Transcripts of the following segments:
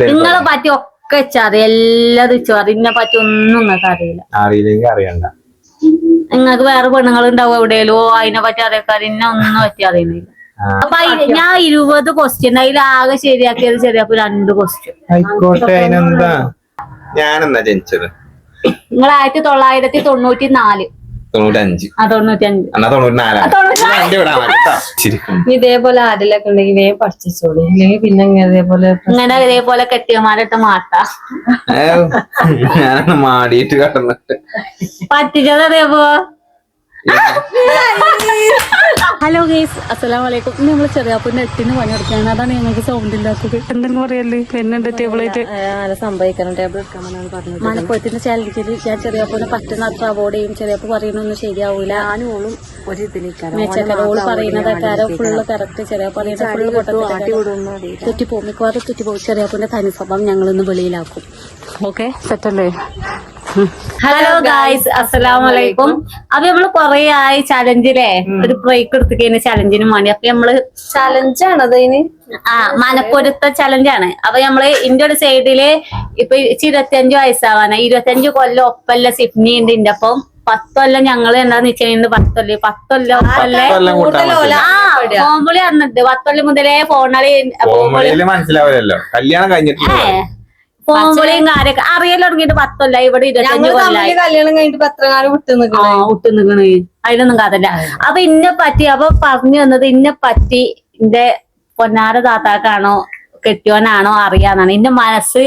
നിങ്ങളെ പറ്റി ഒക്കെ വെച്ചറിയാം, എല്ലാതും വെച്ചറിയാം. ഇതിനെ പറ്റി ഒന്നും നിങ്ങൾക്ക് അറിയില്ലെങ്കിൽ അറിയണ്ട. നിങ്ങൾക്ക് വേറെ പെണ്ണുങ്ങൾ ഉണ്ടാവും എവിടെയല്ലോ, അതിനെ പറ്റി അറിയാൻ ഇന്നെ ഒന്നും പറ്റി അറിയുന്നില്ല. അപ്പൊ ഞാൻ 20 ക്വസ്റ്റ്യൻ അതിൽ ആകെ ശരിയാക്കിയത് ശരിയാക്കും 2 ക്വസ്റ്റ്യൻ. ആയിക്കോട്ടെ, അതിനെന്താ. ഞാനെന്നാ ജനിച്ചത്? നിങ്ങൾ 1994. 95. 95. ഇതേപോലെ ആരെല്ലാം ഉണ്ടെങ്കിൽ വേഗം പഠിച്ചോളി, ഇല്ലെങ്കിൽ പിന്നെ ഇതേപോലെ കെട്ടിയമാരിട്ട് മാട്ടാ ഞാനാണ് മാടിയിട്ട് കടന്നിട്ട് പറ്റിച്ചത് അതേപോ. ഹലോ ഗൈസ്, അസ്സലാമു അലൈക്കും. ഇന്ന് നമ്മള് ചെറിയാപ്പൂന്റെ 8-ന് പണിയെടുക്കുകയാണ്. അതാണ് ഞങ്ങൾക്ക് സൗണ്ട് ഇല്ലാത്തത്. എന്തെങ്കിലും പറയല്ലേ എന്നെ ടേബിളായിട്ട് സംഭവിക്കണം. ടേബിൾ എടുക്കാമെന്നാണ് പറഞ്ഞത്. മലപ്പുറത്തിന്റെ ചാലഞ്ചിൽ ഞാൻ ചെറിയാപ്പൂനെ പറ്റുന്ന അത്ര അവോയ്ഡ് ചെയ്യും. ചെറിയാപ്പ് പറയുന്നൊന്നും ശരിയാവൂല. ഞാനും ഓളും ഒരു ഇതിലേക്കാണ്. ഓള് പറയുന്നതൊക്കെ ആരോ ഫുള്ള് കറക്റ്റ്. ചെറിയാപ്പ് പറയുന്ന ഫുള്ള് തെറ്റിപ്പോകും, മിക്കവാറും തെറ്റിപ്പോകും. ചെറിയാപ്പൂന്റെ തനി സ്വഭാവം ഞങ്ങളൊന്ന് വെളിയിലാക്കും. ഓക്കെ, സെറ്റല്ലേ? ഹലോ ഗായ്സ്, അസ്സലാമു അലൈക്കും. അപ്പൊ നമ്മള് കൊറേ ആയി ചലഞ്ചിലെ ഒരു ബ്രേക്ക് എടുത്തിരിക്കുന്ന ചലഞ്ചിന് വേണ്ടി. അപ്പൊ നമ്മള് ചലഞ്ചാണത് അതിന് മനപ്പൊരുത്ത ചലഞ്ചാണ്. അപ്പൊ നമ്മള് ഇന്റെ ഒരു സൈഡില് ഇപ്പൊ 25 വയസ്സാവാനാ. 25 കൊല്ലം ഒപ്പല്ല സിഫ്നി ഉണ്ട് ഇന്റെ ഒപ്പം. 10 കൊല്ലം ഞങ്ങള് എന്താന്ന് വെച്ചിട്ടുണ്ടെങ്കിൽ 10 കൊല്ലം ഒപ്പല്ലേ ഫോൺവിളി വന്നിട്ട് 10 കൊല്ലം മുതലേ ഫോണളി മനസ്സിലാവില്ലല്ലോ. കല്യാണം കഴിഞ്ഞിട്ട് ഫോൺവിളിയും കാര്യൊക്കെ അറിയാൻ തുടങ്ങിയിട്ട് 10 കൊല്ലായി. ഇവിടെ 25 കൊല്ലായി കല്യാണം കഴിഞ്ഞിട്ട് പത്രകാലം വിട്ടു നിക്കണ്. അതിനൊന്നും കാതല്ല. അപ്പൊ ഇന്നെ പറ്റി അപ്പൊ പറഞ്ഞു വന്നത് ഇന്നെ പറ്റി എന്റെ പൊന്നാര താത്താക്കാണോ കെട്ടിയോനാണോ അറിയാന്നാണ്. എന്റെ മനസ്സ്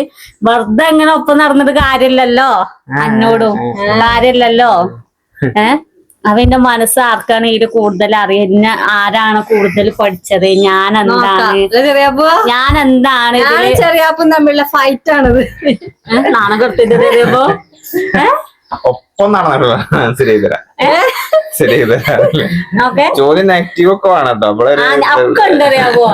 വെറുതെ എങ്ങനെ ഒപ്പം നടന്നിട്ട് കാര്യമില്ലല്ലോ, എന്നോടും കാര്യമില്ലല്ലോ. അപ്പൊ എന്റെ മനസ്സ് ആർക്കാണ് ഇതിൽ കൂടുതൽ അറിയാം, എന്നെ ആരാണ് കൂടുതൽ പഠിച്ചത്, ഞാൻ എന്താണ് ചെറിയാപ്പും തമ്മിലുള്ള ഫൈറ്റ് ആണത്. നാണം കെടുത്തിട്ട് ചെറിയപ്പോ ഒപ്പം നടന്നോ. ചോദ്യം നെഗറ്റീവ് ഒക്കെ വേണം ഒക്കെ ഉണ്ടറിയാവോ.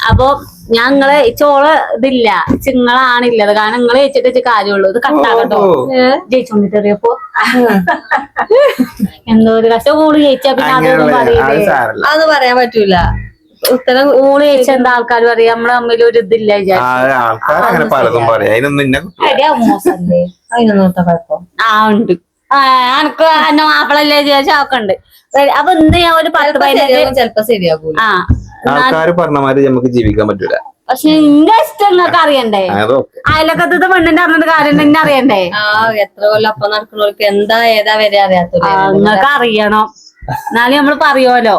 അപ്പൊ ഞങ്ങള് ചോള ഇതില്ല, ചിങ്ങളാണില്ലത്. കാരണം നിങ്ങള് ജയിച്ചിട്ട് കാര്യമുള്ളൂ. ഇത് കട്ടാകട്ടോ ജയിച്ചോണ്ടിട്ടറിയപ്പോ എന്തോ ഒരു കഷ്ടം. ഊള് ജയിച്ചാ പിന്നെ അതൊന്നും പറയില്ലേ, അത് പറയാൻ പറ്റൂല. ഉത്തരം ഊള് ജയിച്ച എന്താ ആൾക്കാർ പറയാ, നമ്മള് തമ്മിൽ ഒരു ഇതില്ല മോശല്ലേ. അതിനൊന്നും കുഴപ്പം ഉണ്ട്. എനക്ക് എന്നെ മാപ്പിളല്ലേ ചോദിച്ചാൽ ഉണ്ട്. അപ്പൊ ഇന്ന് ഞാൻ ഒരു 10-15 ചിലപ്പോ ശരിയാകൂല. ആൾക്കാര് പറഞ്ഞ മാതിരി നമുക്ക് ജീവിക്കാൻ പറ്റൂല. പക്ഷെ നിന്റെ ഇഷ്ടം നിങ്ങൾക്ക് അറിയണ്ടേ, അയലക്കത്തെ പെണ്ണിന്റെ അറിഞ്ഞിട്ട് കാര്യം തന്നെ അറിയണ്ടേ. എത്ര കൊല്ലം അപ്പം നടക്കുന്നവർക്ക് എന്താ ഏതാ വരെ അറിയാത്ത നിങ്ങൾക്ക് അറിയണം, എന്നാലും നമ്മള് പറയുമല്ലോ.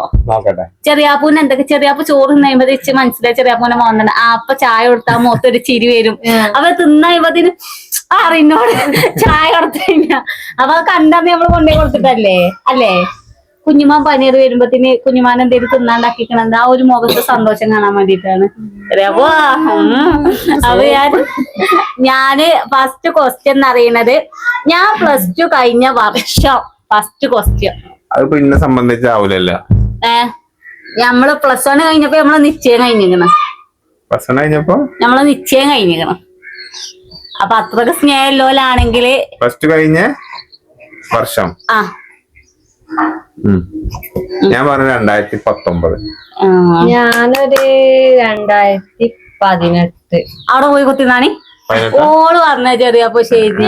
ചെറിയാപ്പൂന് എന്തൊക്കെ ചെറിയാപ്പൂ ചോറ് തിന്നുമ്പോ ഇച്ച് മനസ്സിലായി ചെറിയാപ്പൂനെ മോണ്ടണം. അപ്പൊ ചായ കൊടുത്താൽ മൊത്തൊരു ചിരി വരും. അപ്പൊ തിന്നതിന് അറിഞ്ഞോട് ചായ കൊടുത്തു കഴിഞ്ഞാ അപ്പൊ കണ്ടന്ന് നമ്മള് കൊണ്ടേ കൊടുത്തിട്ടല്ലേ അല്ലേ. കുഞ്ഞുമാൻ പനീർ വരുമ്പത്തിന് കുഞ്ഞുമാൻ എന്തെങ്കിലും തിന്നാണ്ടാക്കിക്കണത് ആ ഒരു മുഖത്ത് സന്തോഷം കാണാൻ വേണ്ടിട്ടാണ്. അപ്പൊ ഞാന് ഫസ്റ്റ് ക്വസ്റ്റ്യൻ അറിയണത് ഞാൻ +2 കഴിഞ്ഞ വർഷം ഫസ്റ്റ് ക്വസ്റ്റ്യൻ. അതിപ്പോ ഇന്നെ സംബന്ധിച്ചാവൂലല്ലോ. നമ്മള് +1 കഴിഞ്ഞപ്പോ നമ്മള് നിശ്ചയം കഴിഞ്ഞിരിക്കണം. നമ്മള് നിശ്ചയം കഴിഞ്ഞിരിക്കണം. അപ്പൊ അത്രക്ക് സ്നേഹമുള്ളവരാണെങ്കില് +2 കഴിഞ്ഞ വർഷം ഞാൻ പറഞ്ഞ 2019. ഞാനൊരു 2018 അവിടെ പോയി കുത്തിനാണി ഓള് പറഞ്ഞ ചെറിയപ്പോ ശരി.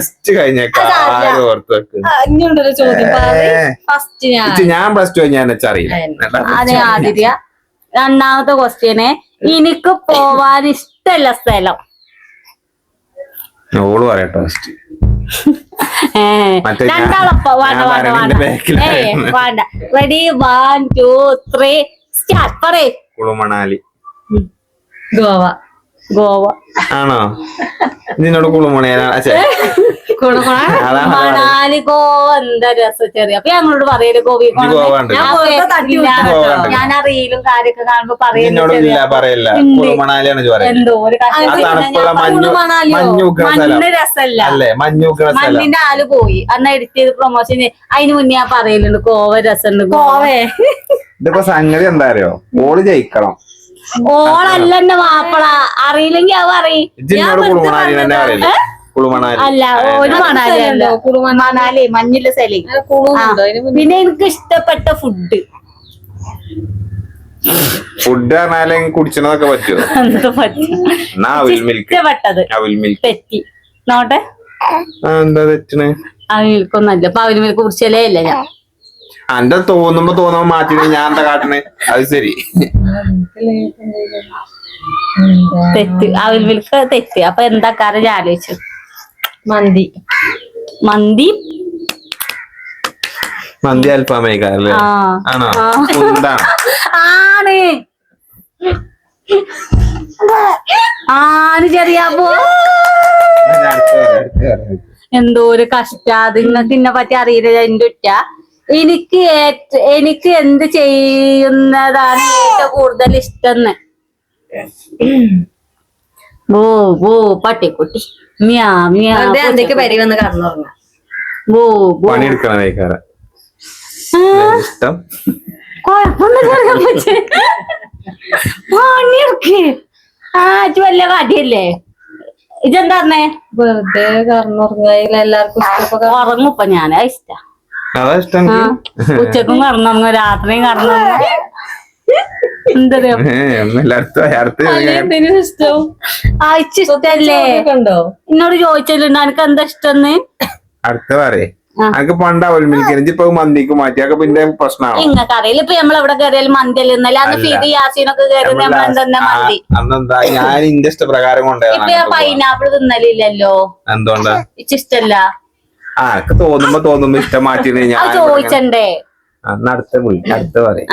+2 കഴിഞ്ഞേക്കാ ചോദ്യം. ഞാൻ +2 കഴിഞ്ഞാൽ അറിയില്ല. അതെ ആതിഥ്യ. രണ്ടാമത്തെ ക്വസ്റ്റ്യന് എനിക്ക് പോവാൻ ഇഷ്ടമല്ല സ്ഥലം. ഓള് പറയട്ടോ. രണ്ടാളൊപ്പം വേണ്ട. Ready 1 2 3 start. പറയ്. കുളുമണാലി. ഗോവ ആണോ? നിന്നോട് കുളുമണാലി മണാലി ഗോവ എന്താ രസം. ചെറിയ അപ്പൊ ഞങ്ങളോട് പറയല് ഗോവി ഞാൻ അറിയിലും കാര്യൊക്കെ കാണുമ്പോ പറയുന്നത് എന്തോ ഒരു മണ്ണ് രസമല്ല. മണ്ണിന്റെ ആള് പോയി അന്ന് എഡിറ്റ് ചെയ്ത് പ്രൊമോഷൻ. അതിന് മുന്നേ ഞാൻ പറയലുണ്ട് ഗോവ രസമുണ്ട്. ഗോവേ ഇതിപ്പോ സംഗതി എന്താ അറിയോ, ഓള് ജയിക്കണം. ഓളല്ല എന്റെ മാപ്പിള. അറിയില്ലെങ്കി അവ അറിയും. അല്ല ഒരു മണാലി അല്ല, മണാലി മഞ്ഞുള്ള സ്ഥലം. പിന്നെ എനിക്ക് ഇഷ്ടപ്പെട്ട ഫുഡ് ഫുഡ് പറഞ്ഞാലും കുടിച്ചതൊക്കെ പറ്റുമോ? എന്ത് പറ്റും? എന്നാ അവിൽ മിൽക്ക്. ഇഷ്ടപ്പെട്ടത് അവിൽ മിൽക്ക് തെറ്റി നോട്ടെ. എന്താ തെറ്റിന്? അവിൽ മിൽക്കൊന്നല്ല. ഇപ്പൊ അവിൽ മിൽക്ക് കുടിച്ചല്ലേ ഇല്ല ഞാൻ. എന്റെ തോന്നുമ്പോ മാറ്റിട്ട് ഞാൻ എന്താ കാട്ടണേ? അത് ശരി. തെറ്റ്. അവിൽ മിൽക്ക് തെറ്റ്. അപ്പൊ എന്താ കാര്യം ഞാൻ ആലോചിച്ചു. മന്തി മന്തി മന്തി അൽഫാമേക്കാരല്ലേ? ആ ആണോ? ആ. എന്താണ്? ആണ് ചെറിയാപ്പോ. എന്തോ ഒരു കഷ്ടാ. നിങ്ങൾക്ക് ഇന്നെ പറ്റി അറിയില്ല. എന്റെ ഉറ്റ എനിക്ക് എന്ത് ചെയ്യുന്നതാണ് ഏറ്റവും കൂടുതൽ ഇഷ്ടം? ഓ ഓ പട്ടിക്കുട്ടി മിയാ മിയാ. വെറുതെ എന്തൊക്കെ പരി വന്ന് കടന്നുറങ്ങ. ഓ പണിയെടുക്കണ ഇഷ്ടം. കൊഴപ്പൊന്നും പണിയെടുക്ക്. വല്ല കാട്ടിയല്ലേ ഇതെന്താ പറഞ്ഞേ? വെറുതെ കടന്നുറങ്ങയില്ല. എല്ലാവർക്കും ഇഷ്ടപ്പെട്ട ഉറങ്ങുപ്പ ഞാൻ. ഇഷ്ട. അതാ ഇഷ്ടം. ഉച്ചക്കും കടന്നുറങ്ങും രാത്രിയും കടന്നുറങ്ങും. എന്താ എന്തിനും ഇഷ്ടം ഇഷ്ടല്ലേ? ഉണ്ടോ? എന്നോട് ചോദിച്ചിട്ടുണ്ട് എനിക്ക് എന്താ ഇഷ്ടം. അടുത്ത പറയേ. അനക്ക് പണ്ട് അവൽ മിൽക്ക് ഇപ്പൊ മന്തിക്ക് മാറ്റിയൊക്കെ പിന്നെ പ്രശ്നമാണോ? ഇങ്ങക്ക് അറിയില്ല. ഇപ്പൊ നമ്മളെവിടെ കയറിയാലും മന്തി അല്ലേ ഇന്നലെ അന്ന് ഫിദി യാസീനൊക്കെ കയറി നമ്മളെന്താ മന്തി. അന്നെന്താ ഞാൻ ഇന്റെ ഇഷ്ടപ്രകാരം ഇപ്പൊ ഞാൻ കൊണ്ടുപോയി. പൈനാപ്പിൾ തിന്നലില്ലല്ലോ. എന്തുകൊണ്ടാ? ഇഷ്ടല്ല. എനിക്ക് തോന്നുമ്പോ ഇഷ്ടം മാറ്റി ഞാൻ ചോദിച്ചണ്ടേ? അടുത്ത പറയും.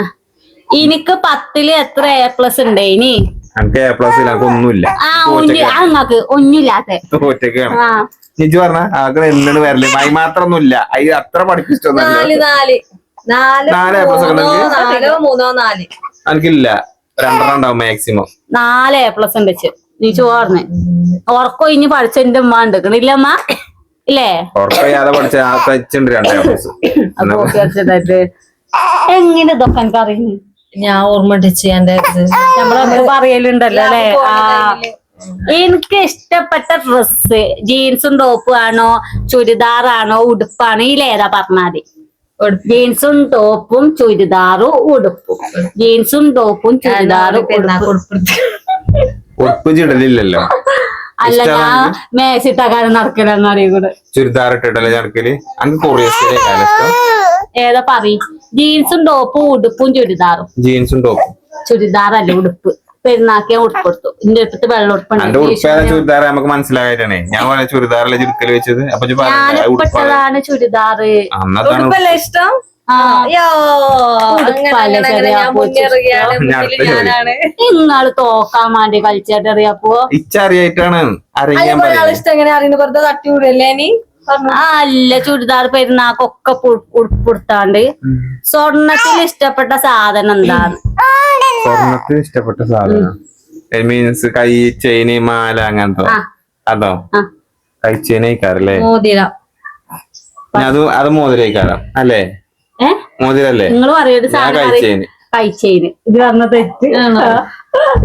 എനിക്ക് 10ല് എത്ര A+ ഉണ്ട് ഇനി? എനിക്ക് A+ എനിക്ക് ഒന്നുമില്ല. അങ്ങക്ക് ഒന്നുമില്ലാത്ത തോറ്റക്കാണ്. ആ ചേച്ചി പറഞ്ഞ ആകെ എന്താണ് വരല് മായി മാത്രൊന്നുമില്ല. അത് അത്ര പഠിപ്പിച്ചിട്ടൊന്നുമില്ല. എനിക്കില്ല. 2 ഉണ്ടാവും മാക്സിമം. 4 A+ ഉണ്ട് വെച്ച്. നീ ചോർന്ന് ഉറക്കം ഇനി പഠിച്ചെന്റെ ഉമ്മ ഉണ്ടിക്കണില്ല അമ്മ ഇല്ലേ? ഉറക്കയ്യാതെ പഠിച്ച തച്ചുണ്ട് 2 A+. എങ്ങനെ ഇതൊക്കെ എനിക്ക് അറിയുന്നു? ഞാൻ ഓർമ്മ നമ്മള് പറയലുണ്ടല്ലോ അല്ലെ? എനിക്ക് ഇഷ്ടപ്പെട്ട ഡ്രസ്സ് ജീൻസും ടോപ്പും ആണോ ചുരിദാറാണോ ഉടുപ്പാണോ? ഇതിലേതാ പറഞ്ഞാതി. ജീൻസും ടോപ്പും ചുരിദാറും ഉടുപ്പും. ജീൻസും ടോപ്പും ചുരിദാറും ഉടുപ്പ് ചിടലില്ലല്ലോ. അല്ല ഞാൻ മേശിട്ടക്കാരൻ നടക്കലെന്ന് അറിയൂടെ. ചുരിദാർ ഇട്ടിട്ടല്ലേ നടക്കല്? അങ്ങ് കൊറിയസ്റ്റേക്കാണ് ഇഷ്ടം. ഏതാ പറ? ജീൻസും ടോപ്പും ഉടുപ്പും ചുരിദാറും. ജീൻസും ടോപ്പും. ചുരിദാറല്ല ഉടുപ്പ്. പെരുന്നാക്കിയാൻ ഉടുപ്പെടുത്തു. എന്റെ അടുത്ത് വെള്ള ഉടുപ്പുണ്ട്. എന്റെ ഉടുപ്പേതാ ചുരിദാർ നമുക്ക് മനസ്സിലായിട്ടാണേ. ഞാൻ പറയാം ചുരിദാറല്ലേ ചുരുക്കല് വെച്ചത്. അപ്പൊ ഞാനിപ്പെട്ടതാണ് ചുരിദാറ്. ഉടുപ്പല്ലേ ഇഷ്ടം? നിങ്ങള് തോക്കാൻ വേണ്ടി കളിച്ചിട്ടറിയാപ്പോ ഇച്ചറിയായിട്ടാണ്. ഇഷ്ടം എങ്ങനെ അറിയുന്നു? വെറുതെ തട്ടിവിടല്ലേ നീ? അല്ല ചുരിദാർ പെരുന്നാക്കൊക്കെ ഉടുപ്പെടുത്താണ്ട്. സ്വർണത്തിൽ ഇഷ്ടപ്പെട്ട സാധനം എന്താണ്? സ്വർണത്തിൽ ഇഷ്ടപ്പെട്ട സാധനം മീൻസ് കൈ ചെയിന് മാല അങ്ങനത്തെ അതോ? കൈ ചെയിനേക്കാരല്ലേ? മോതിരം. അത് മോതിരേക്കാരം അല്ലേ? മോതിരല്ലേ? നിങ്ങൾ പറയൊരു സാധനം കഴിച്ചേന്. ഇത് പറഞ്ഞ തെറ്റ്.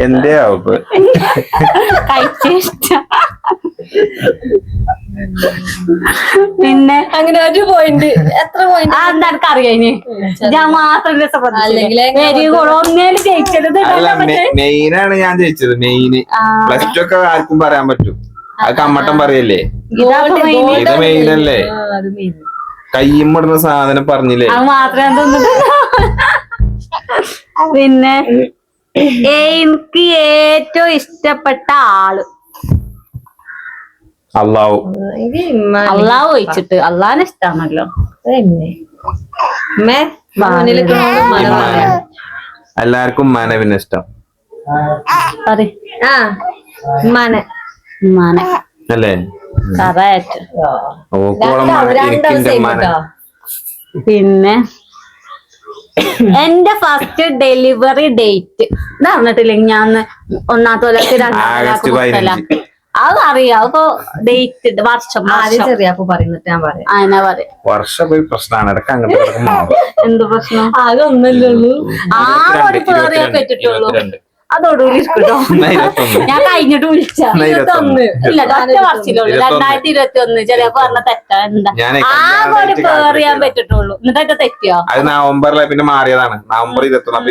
എന്റെ ആവുപ്പ് കഴിച്ച ഇഷ്ടം. പിന്നെ അങ്ങനെ ഒരു പോയിന്റ്. എത്ര പോയിന്റ്? എന്താ അറിയാന്? ഞാൻ മാത്രം ഒന്നേല് ജയിച്ചത്. മെയിനാണ് ഞാൻ ജയിച്ചത്. മെയിന് +2 ഒക്കെ ആർക്കും പറയാൻ പറ്റും. അത് കമ്മട്ടം പറയല്ലേ? ഇത് മെയിനല്ലേ? കയ്യുമിടുന്ന സാധനം പറഞ്ഞില്ലേ? അത് മാത്രമേ തോന്നുന്നു. പിന്നെ എനിക്ക് ഏറ്റവും ഇഷ്ടപ്പെട്ട ആള് അള്ളാഹു. അള്ളാഹു ഒഴിച്ചിട്ട് അള്ളാഹിനെ ഇഷ്ടാണല്ലോ. എല്ലാവർക്കും ഉമ്മാനെ പിന്നെ ഇഷ്ടം അല്ലേ? പിന്നെ എന്റെ ഫസ്റ്റ് ഡെലിവറി ഡേറ്റ് പറഞ്ഞിട്ടില്ലെങ്കിൽ ഞാൻ 1-ാം തൊലക്ക് 2-ാം തൊലക്ക് അതറിയാം. അപ്പൊ ഡേറ്റ് വർഷം ചെറിയപ്പോ പറയുന്നിട്ട് ഞാൻ പറയാം. അതിനാ പറയാം. വർഷം പോയി പ്രശ്നമാണ്. ഇടയ്ക്ക് അങ്ങോട്ട് എന്ത് പ്രശ്നം? ആകെ ഒന്നല്ലേ ഉള്ളൂ. ഒരു പേറിയൊക്കെ ഇട്ടിട്ടുള്ളൂ. അതോടുകൂടി ഇരിക്കട്ടോ. എന്നാ 21. ഞാൻ കഴിഞ്ഞിട്ട് വിളിച്ച എന്നാ 21. ഇല്ല ഒറ്റ വർഷത്തിലുള്ളൂ 2021. ചിലപ്പോ പറഞ്ഞ തെറ്റാ എന്താ ഞാനേ ആ കല്യാണം ഒരു കഴിച്ച് പേർ ചെയ്യാൻ കാത്തിരിക്കുകയാണ്. പറ്റിട്ടുള്ളൂ. എന്നിട്ട് തെറ്റിയോ? അത് നവംബറിലെ പിന്നെ മാറിയതാണ്. നവംബർ 21. അപ്പൊ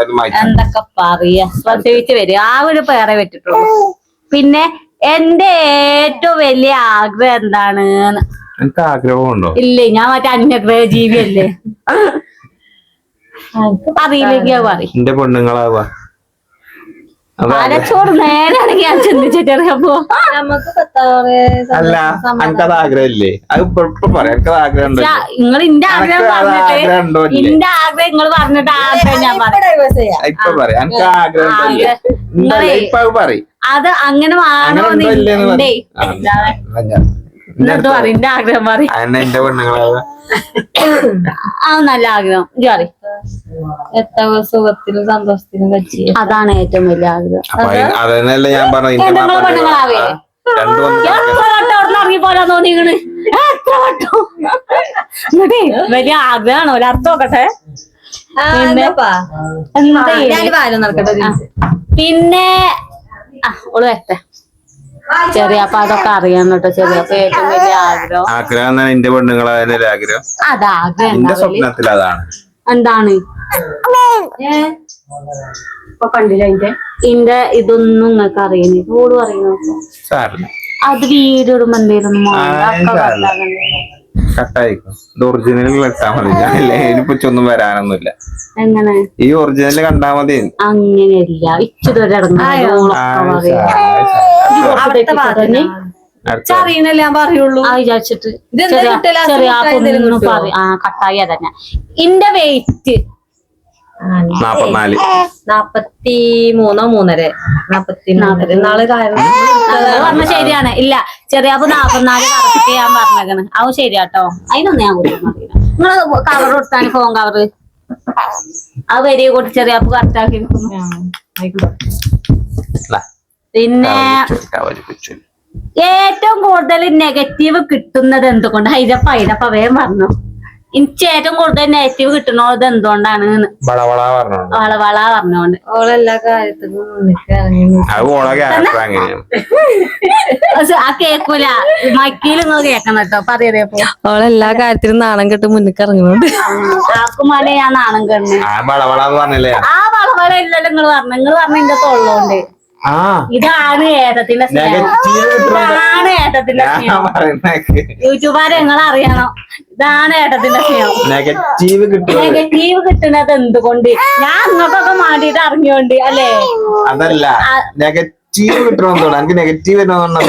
ഇത് മാറ്റി. എന്തൊക്കെ പറയാ പ്രസവിച്ച് വരും. ആ ഒരു പേരെ പറ്റിട്ടുള്ളൂ. പിന്നെ എന്റെ ഏറ്റവും വലിയ ആഗ്രഹം എന്താണ്? എനിക്ക് ആഗ്രഹമുണ്ടോ? ഇല്ലേ, ഞാൻ മറ്റേ അന്യഗ്രഹ ജീവിയല്ലേ. അറിയില്ലെങ്കിൽ പറയും. എന്റെ പെണ്ണുങ്ങളാവുക. പാലച്ചോറ് നേരാണെങ്കിൽ ഞാൻ ചിന്തിച്ചിട്ടറിയാപ്പോ. നമുക്ക് പത്താറ് അല്ല, എനിക്കത് ആഗ്രഹമില്ലേ? അത് ഇപ്പൊ പറയാം. എനിക്കത് ആഗ്രഹം ഉണ്ടോ? നിങ്ങൾ ഇന്റെ ആഗ്രഹം അനക്ക് അത് പറഞ്ഞിട്ട് ആഗ്രഹം ഉണ്ടോ ഇല്ലേ? ഇന്റെ ആഗ്രഹം നിങ്ങൾ പറഞ്ഞിട്ട് ആഗ്രഹം ഞാൻ പറഞ്ഞു. ഡൈവേഴ്സ് ചെയ്യാം. ഇപ്പൊ പറയാം. എനിക്ക് ആഗ്രഹം ഉണ്ടോ ഇല്ലേ? ഉണ്ടല്ലേ? ഇപ്പൊ അത് പറയും. അത് അങ്ങനെ അങ്ങനെ വേണോ ഉണ്ടോ ഇല്ലേന്ന് ഇണ്ടേ. പറയും. എന്നിട്ട് പറയും ഇന്റെ ആഗ്രഹം പറയും. അതെന്നെ എന്റെ പെണ്ണുങ്ങളാവുക. അത് നല്ല ആഗ്രഹം ജോറി. എത്ര സുഖത്തിലും സന്തോഷത്തിലും വെച്ച് അതാണ് ഏറ്റവും വലിയ ആഗ്രഹം. അപ്പൊ അതന്നെയല്ലേ ഞാൻ പറഞ്ഞത്. ഇന്റെ നിങ്ങളെ മാപ്പിള പെണ്ണുങ്ങളാവേ രണ്ടു വന്ന് എത്ര വട്ടം അവിടെ ഇറങ്ങി പോരാൻ തോന്നിക്കണ്. എത്ര വട്ടം. എന്നിട്ടേ വലിയ ആഗ്രഹമാണോ? ഒരർത്ഥം നോക്കട്ടെ. എന്താ ഞാൻ വാരം നടക്കട്ടെ. പിന്നെ ഓള് വരട്ടെ. ചെറിയപ്പ അതൊക്കെ അറിയാൻ കേട്ടോ. ചെറിയപ്പ ഏറ്റവും വലിയ ആഗ്രഹം ആഗ്രഹം എന്നാണ് എന്റെ പെണ്ണുങ്ങളായ ഒരു ആഗ്രഹം. അതാഗ്രഹം എന്റെ സ്വപ്നത്തിൽ അതാണ്. എന്താണ് ഇപ്പൊ കണ്ടില്ല ഇന്റെ ഇതൊന്നും നിങ്ങൾക്ക് അറിയുന്നേ. ഓട് പറയുന്നു സാറില്ല, അത് വീഡിയോ ഇടുമ്പോ എന്തേലും കട്ടായിക്കും. ഇത് ഒറിജിനൽ ഇട്ടാ മതി. ഞാനില്ലേ ഇതിനെക്കുറിച്ചൊന്നും വരാനൊന്നുമില്ല. എങ്ങനെ ഈ ഒറിജിനൽ കണ്ടാ മതി. അങ്ങനെയല്ല അറിയണല്ലേ ഞാൻ പറയുള്ളൂ. വിചാരിച്ചിട്ട് ഇതെന്താ കിട്ടല്? കട്ടായി അതന്നെ. ഇന്റെ വെയിറ്റ് 44. 43 44 നാളെ പറഞ്ഞ ശരിയാണ്. ഇല്ല ചെറിയാപ്പ് 44 കറക്റ്റ് ഞാൻ പറഞ്ഞേക്കണ്. അത് ശരിയാട്ടോ. അതിനൊന്നും ഞാൻ കുറിച്ച് നിങ്ങള് കവർ കൊടുത്താണ് ഫോൺ കവറ്. അത് വരിക കൂട്ടി ചെറിയാപ്പ് കറക്റ്റ് ആക്കി. പിന്നെ ഏറ്റവും കൂടുതൽ നെഗറ്റീവ് കിട്ടുന്നത് എന്തുകൊണ്ട്? ഹൈജപ്പ വേഗം പറഞ്ഞു. എനിക്ക് ഏറ്റവും കൂടുതൽ നെഗറ്റീവ് കിട്ടുന്നത് എന്തുകൊണ്ടാണ്? വളവള പറഞ്ഞോണ്ട്. ഓളെല്ലാ കാര്യത്തിലും ആ കേക്കൂല. മൈക്കിൽ നിങ്ങൾ കേക്കണം കേട്ടോ. പറയതേപ്പോ ഓളെല്ലാ കാര്യത്തിലും നാണം കെട്ട് മുന്നിക്ക് ഇറങ്ങുന്നുണ്ട്. ആക്കുമാനെ ഞാൻ നാണം കണ്ണു. ആ വളവള ഇല്ലല്ലോ നിങ്ങൾ പറഞ്ഞ ഇന്റെ തൊള്ളോണ്ട്. ഇതാണ് ഏട്ടത്തിന്റെ സ്നേഹം. ഇതാണ് ഏട്ടത്തിന്റെ സ്നേഹം. യൂട്യൂബാരെ നിങ്ങൾ അറിയണം. ഇതാണ് ഏട്ടത്തിന്റെ സ്നേഹം. നെഗറ്റീവ് കിട്ടുന്നത് എന്തുകൊണ്ട്? ഞാൻ നിങ്ങൾക്കൊക്കെ മാണ്ടിട്ട് അറിഞ്ഞോണ്ട് അല്ലേ? അതല്ല, നെഗറ്റീവ് കിട്ടണമെന്നോണ്ടാ. എനിക്ക് നെഗറ്റീവ് വരുന്നോണ്ടാ.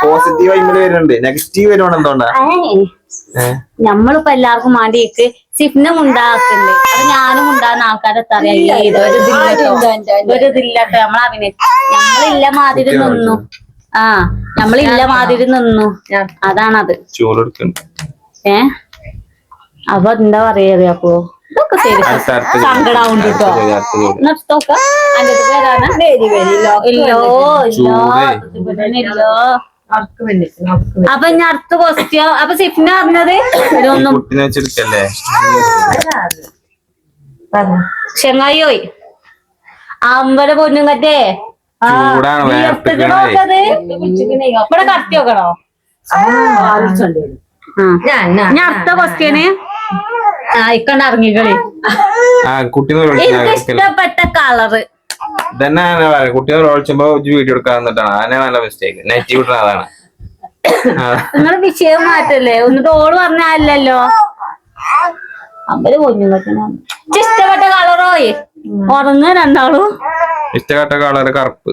പോസിറ്റീവ് ആയി വരുന്നുണ്ട്. നെഗറ്റീവ് വരുവാണെന്തോണ്ടാ? നമ്മളിപ്പോ എല്ലാവർക്കും മാണ്ടിക്ക് സിഫ്നം ഉണ്ടാക്കുന്നുണ്ട്. അത് ഞാനും ഉണ്ടാകുന്ന ആൾക്കാരെ അറിയാം. ഒരു ഇതില്ലട്ടോ. നമ്മളില്ല മാതിരി നിന്നു. നമ്മളില്ല മാതിരി നിന്നു. അതാണത്. അപ്പൊ എന്താ പറയാ? അപ്പൊ ഇതൊക്കെ ശരി സങ്കടാവുണ്ട് കേട്ടോ. നിർത്തോക്ക അതിന്റെ പേരാണ് ഇല്ലോ. അപ്പൊ ഇനി അടുത്ത ക്വസ്റ്റ്യൻ. അപ്പൊ സിഫ്ന പറഞ്ഞത് ഒന്നും ചെങ്ങായിയോയ് അമ്പല പൊന്നും കറ്റേ ഇവിടെ കത്തി നോക്കണോ? ഞാൻ അടുത്ത ക്വസ്റ്റ്യന് ഇക്കണ്ട ഇറങ്ങിക്കളി. എനിക്ക് ഇഷ്ടപ്പെട്ട കളറ് തന്നെ കുട്ടികൾ ഒളിച്ചുമ്പോ വീഡിയോ എടുക്കാൻ വന്നിട്ടാണ്. അതിനെ നല്ല മിസ്റ്റേക്ക്. നെഗറ്റീവ് കിട്ടുന്ന അതാണ്. നിങ്ങള് വിഷയം മാറ്റല്ലേ? എന്നിട്ട് ഓള് പറഞ്ഞല്ലോ അമ്പല് പൊന്നും കറ്റന. ഇഷ്ടപ്പെട്ട കളറോയ് ഉറങ്ങ രണ്ടാളും. ഇഷ്ടപ്പെട്ട കളറ് കറുപ്പ്.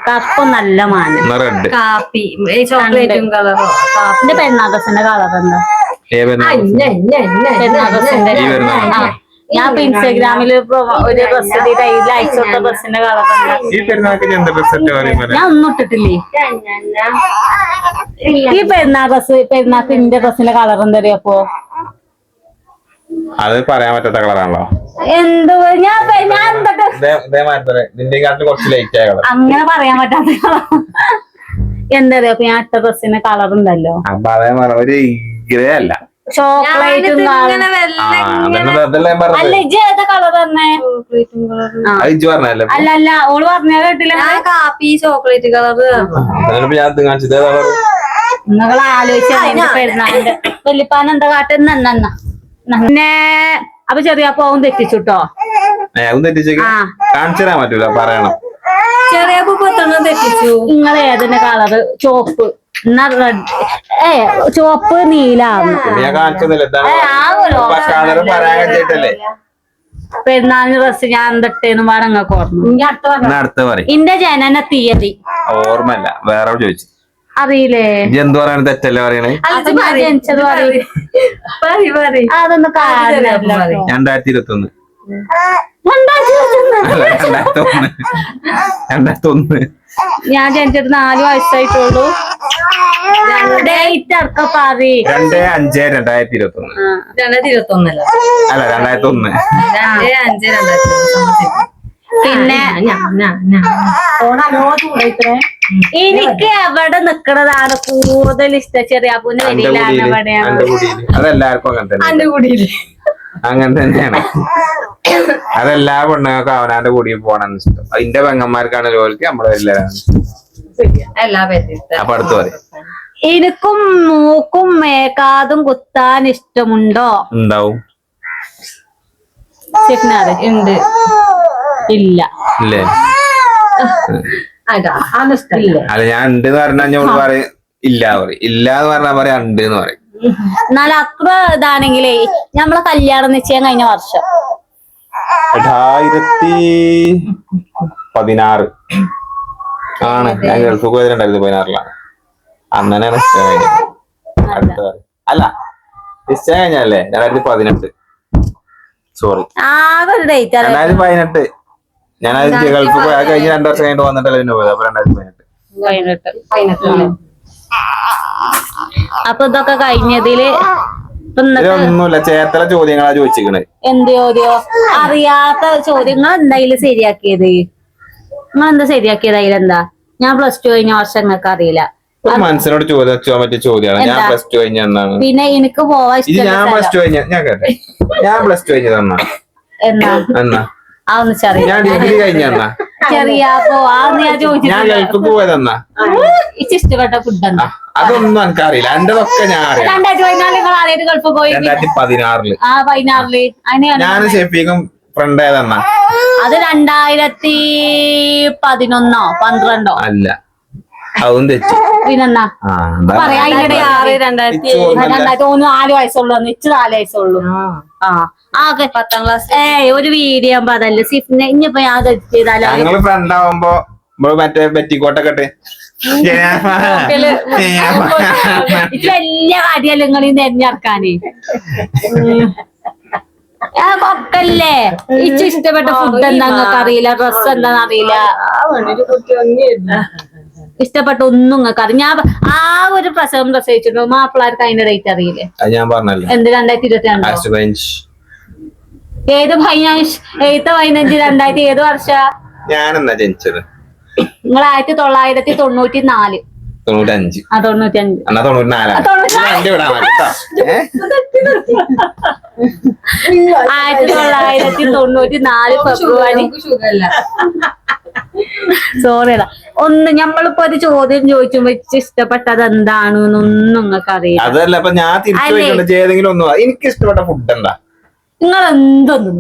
കറുപ്പ് നല്ല മാന. റെഡ്. കാപ്പി ചോക്ലേറ്റും കളറോ. എന്റെ പെരുന്നാക്കസിന്റെ കളർ എന്താ? ഞാൻ ഇൻസ്റ്റാഗ്രാമില് ഒരു ഡ്രസ് അയച്ചു കൊടുത്ത ഡ്രസ്സിന്റെ കളർ ഞാൻ ഒന്നും ഇട്ടിട്ടില്ലേ. ഈ പെരുന്നാക്ക് ഇന്റെ ഡ്രസ്സിന്റെ കളർ എന്താ അറിയാ? അപ്പൊ അത് പറയാൻ പറ്റാത്ത കളറാണല്ലോ. എന്തോ ഞാൻ കുറച്ച് ലൈറ്റ് ആയ കളർ. അങ്ങനെ പറയാൻ പറ്റാത്ത കളർ എന്താ അറിയാ? അപ്പൊ ഞാൻ ഇട്ട ഡ്രസ്സിന്റെ കളർ ഉണ്ടല്ലോ. ഒരു ഗ്രേ അല്ല, ചോക്ലേറ്റും ഇങ്ങനെ വല്ല അതല്ലേ ഞാൻ അല്ല പറഞ്ഞത്. ഇജ്ജ് ഏതാ കളർ തന്നെ ചോക്ലേറ്റും കളറ് അത് ഇജ്ജ് പറഞ്ഞല്ലേ അല്ല ഓള് പറഞ്ഞ കേട്ടില്ല ഞാൻ കാപ്പി ചോക്ലേറ്റ് കളറ് അതിനിപ്പോ ഞാൻ ഇത് കാണിച്ചത് ഏതാ കളറ്? നിങ്ങൾ ആലോചിച്ച പെരുന്നാളിന്റെ വല്യപ്പാൻ എന്താ കാട്ടുന്ന പിന്നെ അപ്പൊ ചെറിയ പോവും തെറ്റിച്ചുട്ടോ. ഒന്ന് തെറ്റിച്ചേക്ക് കാണിച്ചു തരാൻ പറ്റൂല, പറയണം. ചെറിയ പത്തെണ്ണം തെറ്റിച്ചു. നിങ്ങൾ ഏതിന്റെ കളറ്? ചോപ്പ് എന്നാ റെഡ് ചോപ്പ് നീലാന്ന് പിന്നെ ഞാൻ കാണിച്ചതല്ലേ ആവല്ലോ കളറ് പറയാൻ കഴിച്ചിട്ടല്ലേ. പെരുന്നാളിന് ഡ്രസ് ഞാൻ എന്തിട്ടേന്ന് പാടെ നിങ്ങൾക്ക് ഓർമ്മ. എന്നാ അടുത്ത പറയും. ഇന്റെ ജനന തീയതി ഓർമ്മല്ല, വേറെ ചോദിച്ചു. അറിയില്ലേ? ഇജ്ജ് എന്ത് പറയണ തെറ്റല്ലേ പറയണേ? അപ്പൊ ഞാൻ ജനിച്ചത് പറയും അതൊന്നും കാരണല്ല. 2021 2001 ഞാൻ ജനിച്ചിട്ട് 4 വയസ്സായിട്ടുള്ളൂ. ഡേറ്റ് അടക്കം പറയും. 2/5/2021. 2021 അല്ല 2001. 2/5/2021. പിന്നെ എനിക്ക് എവിടെ നിക്കണതാണ് കൂടുതൽ ഇഷ്ടം. ചെറിയാപ്പൂന് വരിയിലാണ് എവിടെയാണ്. അതെല്ലാവർക്കും അങ്ങനെ തന്നെ. എന്റെ കൂടിയില്ലേ അങ്ങനെ തന്നെയാണ്. അതെല്ലാ പെണ്ണുങ്ങൾക്ക് അവനാന്റെ കൂടി പോകണമെന്ന് ഇഷ്ടം. അതിന്റെ പെങ്ങന്മാർക്കാണ് ജോലിക്ക് നമ്മളെ എല്ലാവരും. എല്ലാ പേരും അപ്പൊ അടുത്ത് പറയും. എനിക്കും മൂക്കും മേക്കാതും കുത്താൻ ഇഷ്ടമുണ്ടോ? ഉണ്ടാവും. ഉണ്ട്. ഇല്ല. ഇല്ലേ? ഇഷ്ടമില്ല. അല്ല ഞാൻ ഉണ്ട് എന്ന് പറഞ്ഞാൽ ഞോട് പറയും ഇല്ല പറയും. ഇല്ല എന്ന് പറഞ്ഞാൽ പറയാം ഉണ്ട് എന്ന് പറയും. എന്നാലും അത്ര ഇതാണെങ്കിലേ നമ്മളെ കല്യാണം നിശ്ചയം കഴിഞ്ഞ വർഷം 2016 ആണ്. ഞാൻ ഗൾഫ് പോയത് 2016 അന്ന് തന്നെയാണ് നിശ്ചയം കഴിഞ്ഞത്. അടുത്ത അല്ല നിശ്ചയം കഴിഞ്ഞല്ലേ 2018. സോറി, ആകെ ഒരു ഡേറ്റ് 2018. ഞാനത് ഗൾഫ് പോയി അത് കഴിഞ്ഞ് 2 വർഷം കഴിഞ്ഞിട്ട് വന്നിട്ടല്ലേ പിന്നെ പോയത്. അപ്പൊ 2018. അപ്പൊ ഇതൊക്കെ കഴിഞ്ഞതില് ഒന്നുമില്ല, ചേർത്തല ചോദ്യങ്ങളാ ചോദിച്ചിരിക്കണേ. എന്ത് ചോദ്യോ? അറിയാത്ത ചോദ്യങ്ങൾ എന്തായാലും ശരിയാക്കിയത്. നിങ്ങൾ എന്താ ശരിയാക്കിയത്? അതിലെന്താ? ഞാൻ +2 കഴിഞ്ഞ വർഷം നിങ്ങൾക്ക് അറിയില്ല. ഒരു മനസ്സിനോട് ചോദിച്ചാൽ പറ്റിയ ചോദ്യമാണ്. ഞാൻ +2 കഴിഞ്ഞ എന്നാണ്. പിന്നെ എനിക്ക് പോവാൻ ഇത് ഞാൻ +2 കഴിഞ്ഞ ഞാൻ കേട്ടെ. ഞാൻ +2 കഴിഞ്ഞത് എന്നാ അതൊന്ന് ചെറിയ ഞാൻ ഡിഗ്രി കഴിഞ്ഞ എന്നാ ചെറിയാപ്പോ ആന്ന് ഞാൻ ചോദിച്ചു. ഞാൻ ഗൾഫ് പോയതെന്നാ ഇഷ്ടപ്പെട്ട ഫുഡ് എന്താ? അതൊന്നും എനിക്കറിയില്ല. എന്റെതൊക്കെ ഞാൻ അറിയാം. 2014 നിങ്ങൾ ആദ്യമായിട്ട് ഗൾഫ് പോയി. 2016 16 അതിന് ഞാനും ഷെഫീഖും ഫ്രണ്ട് ഏതെന്നാ? അത് 2011-12 അല്ല, അതും തെറ്റി. പിന്നെന്നാ പറയാ? 4 വയസ്സുള്ളൂ. ഇച്ച് 4 വയസ്സുള്ളൂ. ആകെ 10ാം ക്ലാസ്. ഒരു വീഡിയോ അതല്ല സിഫിനെ ഇനിയിപ്പോ ഞാൻ ചെയ്താലോ? ഞങ്ങള് ഫ്രണ്ട് ആവുമ്പോ മറ്റേ ബെറ്റിക്കോട്ടൊക്കെ ഇട്ട് വലിയ കാര്യല്ല നിങ്ങൾ നെഞ്ഞറക്കാന്. കൊക്കല്ലേ. ഇച്ച് ഇഷ്ടപ്പെട്ട ഫുഡ് എന്താ നിങ്ങൾക്ക് അറിയില്ല, ഡ്രസ് എന്താന്ന് അറിയില്ല, ഇഷ്ടപ്പെട്ട ഒന്നും നിങ്ങൾക്ക് അറിയാം. ഞാൻ ആ ഒരു പ്രസവം പ്രസവിച്ചിട്ടുണ്ടോ? മാപ്പിളാർക്ക് അതിന്റെ ഡേറ്റ് അറിയില്ലേ? ഞാൻ പറഞ്ഞല്ലോ. എന്ത് 2022? ഏത് 15 ഏത് വർഷ? ഞാനെന്നാ ജനിച്ചത്? നിങ്ങൾ 1994. 95. 95. എന്നാ 94. 1994 ഫെബ്രുവരി. സോറിടാ. ഞമ്മളിപ്പോ ഒരു ചോദ്യം ചോദിച്ചുമ്പോ ഇഷ്ടപ്പെട്ടത് എന്താണെന്നൊന്നും നിങ്ങൾക്ക് അറിയില്ല. അതല്ല അപ്പൊ ഞാൻ തിരിച്ചു ഏതെങ്കിലും ഒന്നും എനിക്ക് ഇഷ്ടപ്പെട്ട ഫുഡ് എന്താ? നിങ്ങൾ എന്തൊന്നും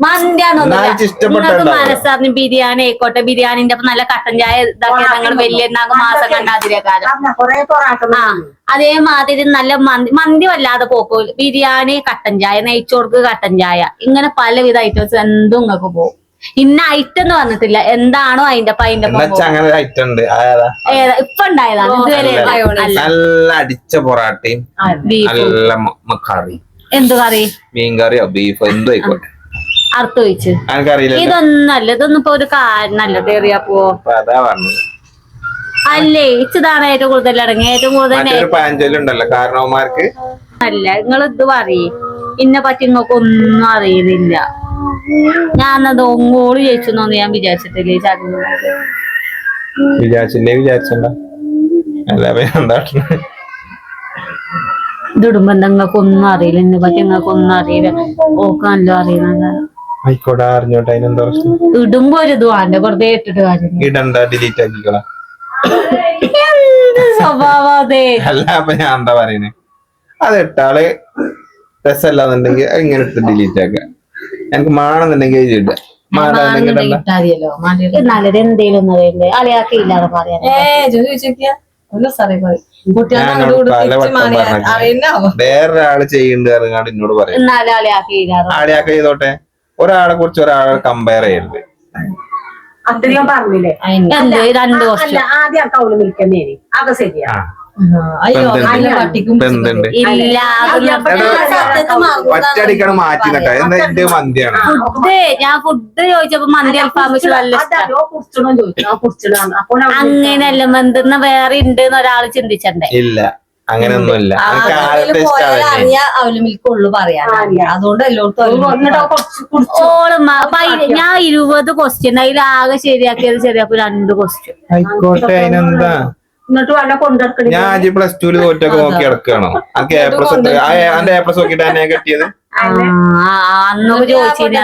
മന്തിയാന്നൊന്നും മനസ്സറിഞ്ഞ് ബിരിയാണി ആയിക്കോട്ടെ. ബിരിയാണിന്റെ ഒപ്പം നല്ല കട്ടൻ ചായ ഇതാക്കിയ നിങ്ങൾ വലിയ മാസം കണ്ടാതിരക്കാലം. അതേമാതിരി നല്ല മന്തി വല്ലാതെ പോക്കും. ബിരിയാണി, കട്ടൻ ചായ, നെയ്ച്ചോർക്ക് കട്ടൻ ചായ, ഇങ്ങനെ പലവിധ ഐറ്റംസ് എന്തും നിങ്ങൾക്ക് പോകും. ഇന്ന ഐറ്റം എന്ന് പറഞ്ഞിട്ടില്ല. എന്താണോ അതിന്റെ ഇപ്പൊ ഉണ്ടായതാണ്. ഇതുവരെ നല്ല അടിച്ച പൊറാട്ടയും നല്ല കറി. എന്ത് കറി? മീൻ കറിയോ ബീഫോ എന്തോ ആയിക്കോട്ടെ. അർത്ഥം വെച്ച് എനിക്കറിയില്ല. ഇതൊന്നല്ല, ഇതൊന്നും ഇപ്പൊ ഒരു കാരണല്ല. തേറിയാപ്പോ അതാ പറഞ്ഞത്. അല്ലേ ഇതാണ് ഏറ്റവും കൂടുതൽ ഇറങ്ങി. ഏറ്റവും കൂടുതൽ പഴഞ്ചൊല്ലുണ്ടല്ലോ കാരണവന്മാർക്ക്. അല്ല നിങ്ങൾ ഇത് പറയ്. ഇന്നെ പറ്റി നിങ്ങൾക്ക് ഒന്നും അറിയുന്നില്ല. ഞാനത് ഒങ്ങോട് ജയിച്ചെന്നൊന്നും ഞാൻ വിചാരിച്ചിട്ടില്ലേ. വിചാരിച്ചണ്ട. അല്ല എന്താ ഇതിടുമ്പോ നിങ്ങൾക്കൊന്നും അറിയില്ല, എന്നെ പറ്റി നിങ്ങൾക്കൊന്നും അറിയില്ല, ഓക്ക് നല്ല അറിയണ. ആയിക്കോട്ടെ, അറിഞ്ഞോട്ടെ, അതിനെന്താ പ്രശ്നം? ഇടുമ്പോ ഒരു ഇത് വേണ്ട, വെറുതെ ഇട്ടിട്ട് കാര്യം. ഇടണ്ട, ഡിലീറ്റ് ആക്കിക്കളാ. എന്ത് സ്വഭാവം അതെ. അല്ല, അപ്പൊ ഞാൻ എന്താ പറയുന്നേ, അത് ഇട്ടാള് രസമല്ലാന്നുണ്ടെങ്കിൽ ഇങ്ങനെ എടുത്ത് ഡിലീറ്റ് ആക്ക. എനിക്ക് മാണെന്നുണ്ടെങ്കിൽ ഇട, മാണെന്നുണ്ടെങ്കിൽ നല്ലത് എന്തേലും ഒന്നും അറിയില്ലേ, അലയാക്കി ഇല്ലാതെ പറയാൻ. വേറൊരാള് ചെയ്യുന്നുണ്ട് അറിയാണ്ട് എന്നോട് പറയും. എന്നാലും അലയാക്കി ഇല്ലാതെ ആളിയാക്ക ചെയ്തോട്ടെ, ഒരാളെ കുറിച്ച് ഒരാളെ കമ്പയർ ചെയ്യരുത്. അത്രയും പറഞ്ഞില്ലേ? എന്ത് 2 വർഷം ആദ്യം കൗള് നിൽക്കുന്നേ അത് ശരിയാ. എന്തുണ്ട് ഇല്ല. ഒറ്റയടിക്കാണ് മാറ്റി നിട്ടാ. എന്താ എന്റെ മന്തിയാണ്. ഫുഡ് ഞാൻ ഫുഡ് ചോദിച്ചപ്പോ മന്തി അൽഫാം നല്ല അങ്ങനെയല്ല, മന്തിന്ന് വേറെ ഉണ്ട് ഒരാള് ചിന്തിച്ചണ്ടേ? ഇല്ല, അങ്ങനെയൊന്നുമില്ല. അവലുമിൽക്കുള്ളു പറയാ, അതുകൊണ്ട് എല്ലായിടത്തും ഞാൻ 20 ക്വസ്റ്റ്യൻ അതിൽ ആകെ ശരിയാക്കിയത് ശരിയാക്കും 2 ക്വസ്റ്റ്യൻ. ആയിക്കോട്ടെ, അതിനെന്താ. എന്നിട്ട് വേണ്ട കൊണ്ടുനടക്കണേ. ഞാൻ +2 തോറ്റൊക്കെ നോക്കി കിടക്കുകയാണോ? അനക്ക് A+ എന്റെ A+ നോക്കിട്ട് എന്നെ കിട്ടിയത് അന്നൊക്കെ ചോദിച്ചത്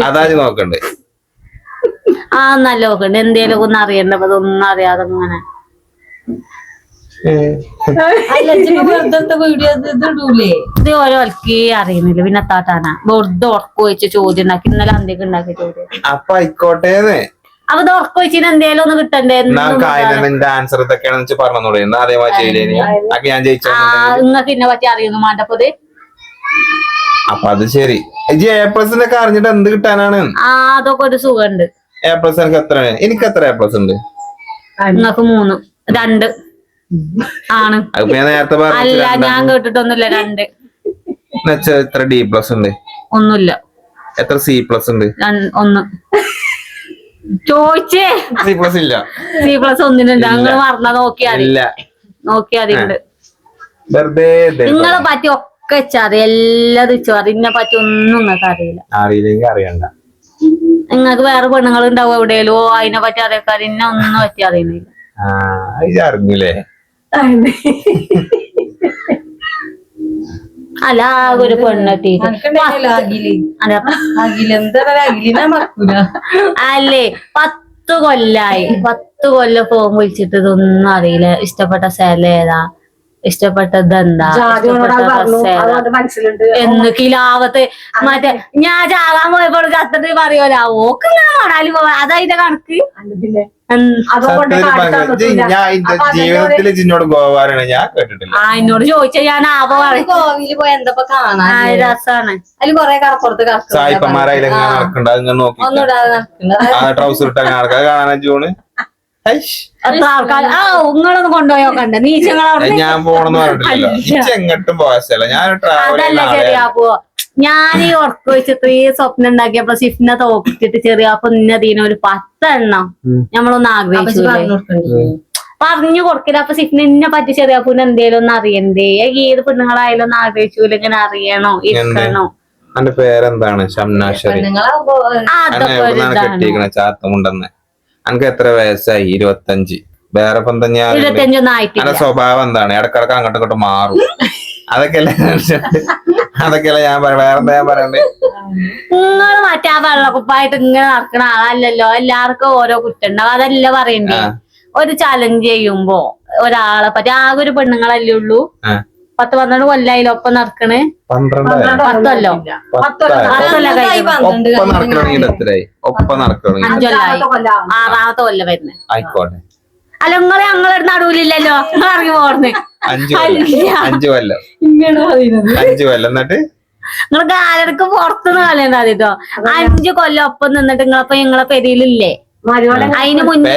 അതാ നോക്കണ്ടേ. നല്ല നോക്കണ്ട്, എന്തേലും ഒന്ന് അറിയണ്ടപ്പോ അതൊന്നും അറിയാതെ ഇങ്ങനെ വീഡിയോ ഇടൂലേ? ഇത് ഓരോ ഒൽക്കി അറിയുന്നില്ല, പിന്നെ താട്ടാനാ വെറുതെ ഉറക്കം വെച്ച് ചോദ്യം ഉണ്ടാക്കി. ഇന്നലെ അന്തിക്ക് ഉണ്ടാക്കിയ ചോദ്യം. അപ്പൊ ആയിക്കോട്ടെ, അപ്പൊ ഇത് ഉറക്കം വെച്ചിന് എന്തേലും ഒന്ന് കിട്ടണ്ടേ? ആൻസർ ഇതൊക്കെയാണെന്ന് പറഞ്ഞോളൂ. അതേമാതിരി ഞാൻ ജയിച്ചു. നിങ്ങക്ക് ഇന്നെ പറ്റി അറിയുന്നു മാണ്ടപ്പത്. അപ്പൊ അത് ശരി. A+ അറിഞ്ഞിട്ട് എന്ത് കിട്ടാനാണ്? അതൊക്കെ ഒരു സുഖമുണ്ട്. A+ എനിക്ക് എത്ര? എനിക്ക് എത്ര A+ ഉണ്ട്? നിങ്ങക്ക് 3, 2 ആണ്. ഞാൻ നേരത്തെ അല്ല, ഞാൻ കേട്ടിട്ടൊന്നുമില്ല. 2 എത്ര D+ ഉണ്ട്? ഒന്നുമില്ല. എത്ര C+ ഉണ്ട്? 1 ചോദിച്ചേ. C+ ഇല്ല. C+ 1 ഞങ്ങള് മറന്ന നോക്കിയാറുണ്ട്. വെറുതെ നിങ്ങളെ പറ്റി ഒക്കെ വെച്ചറിയാം, എല്ലാതും വെച്ചറിയാം. ഇതിനെ പറ്റി ഒന്നും നിങ്ങൾക്ക് അറിയില്ല. അറിയില്ലെങ്കിൽ അറിയണ്ട. നിങ്ങൾക്ക് വേറെ പെണ്ണുങ്ങൾ ഉണ്ടാവും എവിടെയല്ലോ, അതിനെ പറ്റി അറിയാൻ. ഇന്നെ ഒന്നും പറ്റി അറിയുന്നില്ല. അറിഞ്ഞില്ലേ? അല്ല, ഒരു പെണ്ണെട്ടി അല്ലേ 10 കൊല്ലായി. 10 കൊല്ലം ഫോൺ വിളിച്ചിട്ട് ഇതൊന്നും അറിയില്ല. ഇഷ്ടപ്പെട്ട സ്ഥലം ഏതാ, ഇഷ്ടപ്പെട്ടത് എന്താ, എന്ന് കിലാവത്ത് മറ്റേ ഞാൻ ചാകാൻ പോയപ്പോൾ ചത്തിട്ട് പറയുമല്ലോ, ഓക്ക് ഞാൻ മണാലി പോവാ. അതതിന്റെ കണക്ക്. ജീവിതത്തിൽ ജിന്നോട് ഗോവാറാണ് ഞാൻ കേട്ടിട്ടില്ല. എന്നോട് ചോദിച്ചാ ഞാൻ ഗോവയില് പോയി എന്താ കാണാൻ രസാണ്. അതില് കൊറേ കടപ്പുറത്ത് സായിപ്പന്മാരായാലും നടക്കണ്ട, നോക്കി ട്രൗസർ ഇട്ട ആൾക്കാർ കാണാൻ ജൂണ്. നിങ്ങളൊന്നും കൊണ്ടുപോയോക്കണ്ട നീച്ചങ്ങളെ. ഞാൻ പോണെന്ന് പറഞ്ഞിട്ടില്ലല്ലോ. എങ്ങോട്ടും പോകാൻ ഞാൻ അതല്ല ചെറിയാപ്പോ. ഞാൻ ഈ ഉറക്കം വെച്ചിട്ട് ഈ സ്വപ്നം ഉണ്ടാക്കിയപ്പോ സിഫിനെ തോക്കിച്ചിട്ട് ചെറിയാപ്പോ ഇന്നതിനൊരു 10 എണ്ണം നമ്മളൊന്ന് ആഗ്രഹിച്ചു പറഞ്ഞു കൊടുക്കില്ല. അപ്പൊ സിഫിനെ ഇന്നെ പറ്റി ചെറിയാപ്പൂന് എന്തേലും ഒന്ന് അറിയണ്ടേ? ഏത് പെണ്ണുങ്ങളായാലും ഒന്ന് ആഗ്രഹിച്ചു ഇങ്ങനെ അറിയണോ, ഇരിക്കണോ. എന്റെ പേരെന്താണ്? ഷംനാശ്വരി. കെട്ടിയിരിക്കണ ചാത്തമുണ്ടെന്ന്. അനക്ക് എത്ര വയസ്സായി? 25. വേറെ ഇപ്പം തന്നെ എന്റെ സ്വഭാവം എന്താണ്? ഇടക്കിടക്ക് അങ്ങോട്ടും ഇങ്ങോട്ടും മാറും. അതൊക്കെയല്ലേ ഞാൻ പറയാം. വേറെന്താ ഞാൻ പറയണ്ടേ? നിങ്ങൾ മറ്റേ ആ വെള്ളക്കുപ്പായിട്ട് ഇങ്ങനെ നടക്കണ ആളല്ലല്ലോ. എല്ലാവർക്കും ഓരോ കുറ്റുണ്ടാവും. അതല്ല പറയണ്ടേ. ഒരു ചലഞ്ച് ചെയ്യുമ്പോ ഒരാളെ പറ്റി ആകെ ഒരു പെണ്ണുങ്ങളല്ലേ ഉള്ളൂ. 10-12 കൊല്ലായാലും ഒപ്പം നടക്കണേ. 10 6-ാമത്തെ കൊല്ലം വരുന്നേ. ആയിക്കോട്ടെ. അല്ല നിങ്ങളെ ഞങ്ങളുടെ നടുവിലില്ലല്ലോ. നിങ്ങൾ ഇറങ്ങി പോർന്ന് 5 കൊല്ലം. 5 കൊല്ലം എന്നിട്ട് നിങ്ങൾ കാലർക്ക് പുറത്തുനിന്ന് കളയണ്ട കേട്ടോ. 5 കൊല്ലം ഒപ്പം നിന്നിട്ട് നിങ്ങളപ്പോ നിങ്ങളെ പെരിയിലില്ലേ? അതിന് മുന്നേ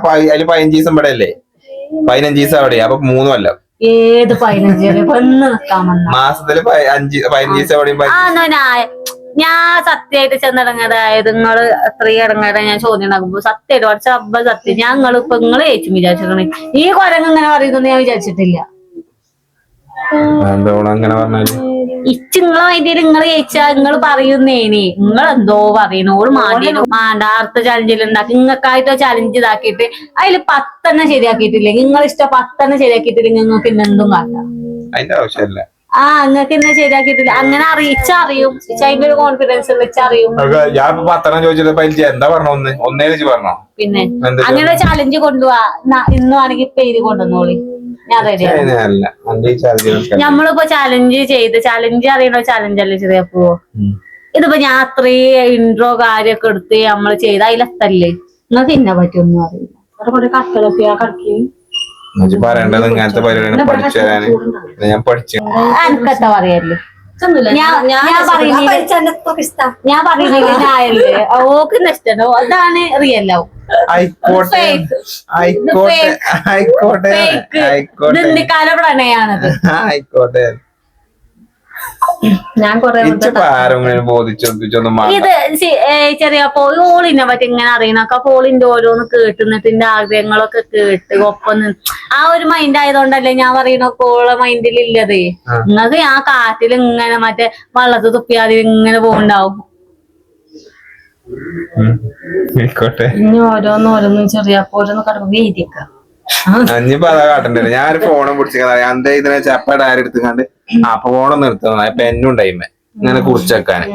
15 ദിവസം ഇവിടെ അല്ലേ? 15 ദിവസം അവിടെ. അപ്പൊ 3 കൊല്ലം. ഏത് 15 പെണ്ണ് നിക്കാൻ വന്ന മാസത്തില് 15 ദിവസം എവിടെയും. ഞാൻ സത്യമായിട്ട് ചെന്നിടങ്ങാതായത് നിങ്ങള് അത്രയും ഇടങ്ങാതെ ഞാൻ ചോദ്യം ഉണ്ടാക്കുമ്പോ സത്യമായിട്ട് കുറച്ച് സത്യം ഞങ്ങൾ ഇപ്പൊ നിങ്ങള് ചേച്ചും വിചാരിച്ചിരിക്കണേ. ഈ കൊരങ്ങ് ഇങ്ങനെ പറയുന്നൊന്നും ഞാൻ വിചാരിച്ചിട്ടില്ല. എന്തോണം അങ്ങനെ പറഞ്ഞാല് ഇങ്ങളെ വൈദ്യര് ഇങ്ങള് ജയിച്ചാ ഇങ്ങള് പറയുന്നേനി നിങ്ങളെന്തോ പറയുന്നോട് മാണ്ടാർത്ത ചലഞ്ചിൽ ഉണ്ടാക്കി നിങ്ങൾക്കായിട്ടോ ചലഞ്ച് ഇതാക്കിയിട്ട് അതില് 10 ശരിയാക്കിയിട്ടില്ലേ നിങ്ങൾ ഇഷ്ടം 10 ശരിയാക്കിയിട്ടില്ലെങ്കിൽ നിങ്ങൾക്ക് ഇന്നെന്തും കാട്ടാം. അതിന്റെ ആവശ്യമില്ല. നിങ്ങൾക്ക് ഇന്നെ ശരിയാക്കിയിട്ടില്ല അങ്ങനെ അറിയിച്ചറിയും. അതിന്റെ ഒരു കോൺഫിഡൻസ് വെച്ചറിയും. ഞാൻ 10 ചോദിച്ചത് എന്താ പറഞ്ഞ ഒന്നേ പറഞ്ഞോ. പിന്നെ അങ്ങനെ ചലഞ്ച് കൊണ്ടുപോവാ ഇന്നും ആണെങ്കിൽ പേര് കൊണ്ടുവന്നോളി, ഞാൻ റെഡിയാണ്. നമ്മളിപ്പോ ചലഞ്ച് അറിയണോ ചലഞ്ച് അല്ലേ ചെറിയപ്പോ. ഇതിപ്പോ ഞാൻ അത്രയും ഇൻട്രോ കാര്യൊക്കെ എടുത്ത് നമ്മള് ചെയ്ത അതിലെത്തല്ലേ നിങ്ങൾക്ക് ഇന്നെ പറ്റിയൊന്നും അറിയില്ല. പറയേണ്ടത് ഇങ്ങനത്തെ പരിപാടി പഠിച്ചു തരാന് ഞാൻ പഠിച്ചു. എനിക്കെത്താ പറയല്ലേ ഞാൻ പറയുന്നില്ല ഞായല്ലേ ഓക്ക് ഇഷ്ടോ അതാണ് റിയൽ ആവും. ആയിക്കോട്ടെ ആയിക്കോട്ടെ ആയിക്കോട്ടെ ആയിക്കോട്ടെ ഇന്ത്യക്കാല പ്രണയാണത്. ആയിക്കോട്ടെ ഞാൻ കൊറേ ഇത് ചെറിയപ്പോ ഓളിനെ പറ്റി ഇങ്ങനെ അറിയണൊക്കെ അപ്പൊ ഓളിന്റെ ഓരോന്ന് കേട്ടുന്നിട്ട് എന്റെ ആഗ്രഹങ്ങളൊക്കെ കേട്ട് ഒപ്പം ആ ഒരു മൈൻഡ് ആയതുകൊണ്ടല്ലേ ഞാൻ പറയണൊക്കെ ഓളെ മൈൻഡിൽ ഇല്ലത്. നിങ്ങൾക്ക് ഞാൻ കാറ്റിൽ ഇങ്ങനെ മറ്റേ വള്ളത്ത് തുപ്പിയാതിൽ ഇങ്ങനെ പോകണ്ടാവും. ഇനി ഓരോന്നോരോന്നും ചെറിയപ്പോ ഓരോന്ന് കടന്നു വേദിക്ക അഞ്ഞിപ്പോ അതാ കാട്ടണ്ടേ. ഞാനൊരു ഫോണും പിടിച്ചിരിക്കുന്നത് എന്താ ഇതിനെ ചപ്പ ഡയറി എടുത്തുകൊണ്ട് ഫോണൊന്നും എടുത്തത് പെന്നുണ്ടായിമ്മ ഇങ്ങനെ കുറിച്ചേക്കാന്.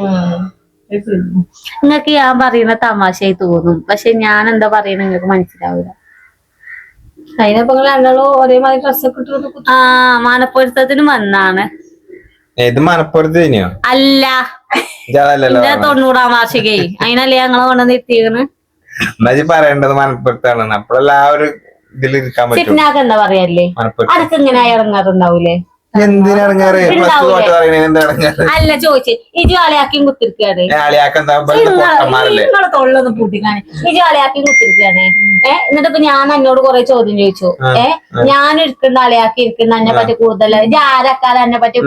നിങ്ങക്ക് ഞാൻ പറയുന്ന തമാശയായി തോന്നും, പക്ഷെ ഞാൻ എന്താ പറയുന്നത് നിങ്ങൾക്ക് മനസ്സിലാവില്ല. അതിനപ്പോ രണ്ടാളും ഒരേമാതിരി ഡ്രസ്സൊക്കെ ഇട്ടു. മാനപ്പൊരുത്തത്തിന് വന്നാണ്. ഇത് മലപ്പുറത്ത് തന്നെയോ? അല്ല, ഇതല്ലല്ലോ 90ാം വാർഷികേ അതിനല്ലേ ഞങ്ങള് കൊണ്ടുവന്ന് എത്തിയത്. എന്നാ പറയേണ്ടത് മലപ്പുറത്താണ്. അപ്പോഴല്ല ആ ഒരു ഇതിൽ ഇരിക്കാൻ പറ്റും. ചിക്കനാക്ക് എന്താ പറയല്ലേ അനക്ക് ഇങ്ങനെ ഇറങ്ങാറുണ്ടാവൂലേ? അല്ല ചോദിച്ചു ഇജു ആളയാക്കിയും കുത്തിരിക്കാണ്. നിങ്ങളെ തൊള്ളൊന്ന് പൂട്ടിക്കാണ്. ഇജു ആളയാക്കിയും കുത്തിരിക്കാണ്. എന്നിട്ടിപ്പോ ഞാൻ എന്നോട് കൊറേ ചോദ്യം ചോദിച്ചു. ഞാൻ ഇരിക്കുന്ന ആളയാക്കി ഇരിക്കുന്ന എന്നെ പറ്റി കൂടുതൽ ഇജ് ആരക്കാതെ എന്നെ പറ്റി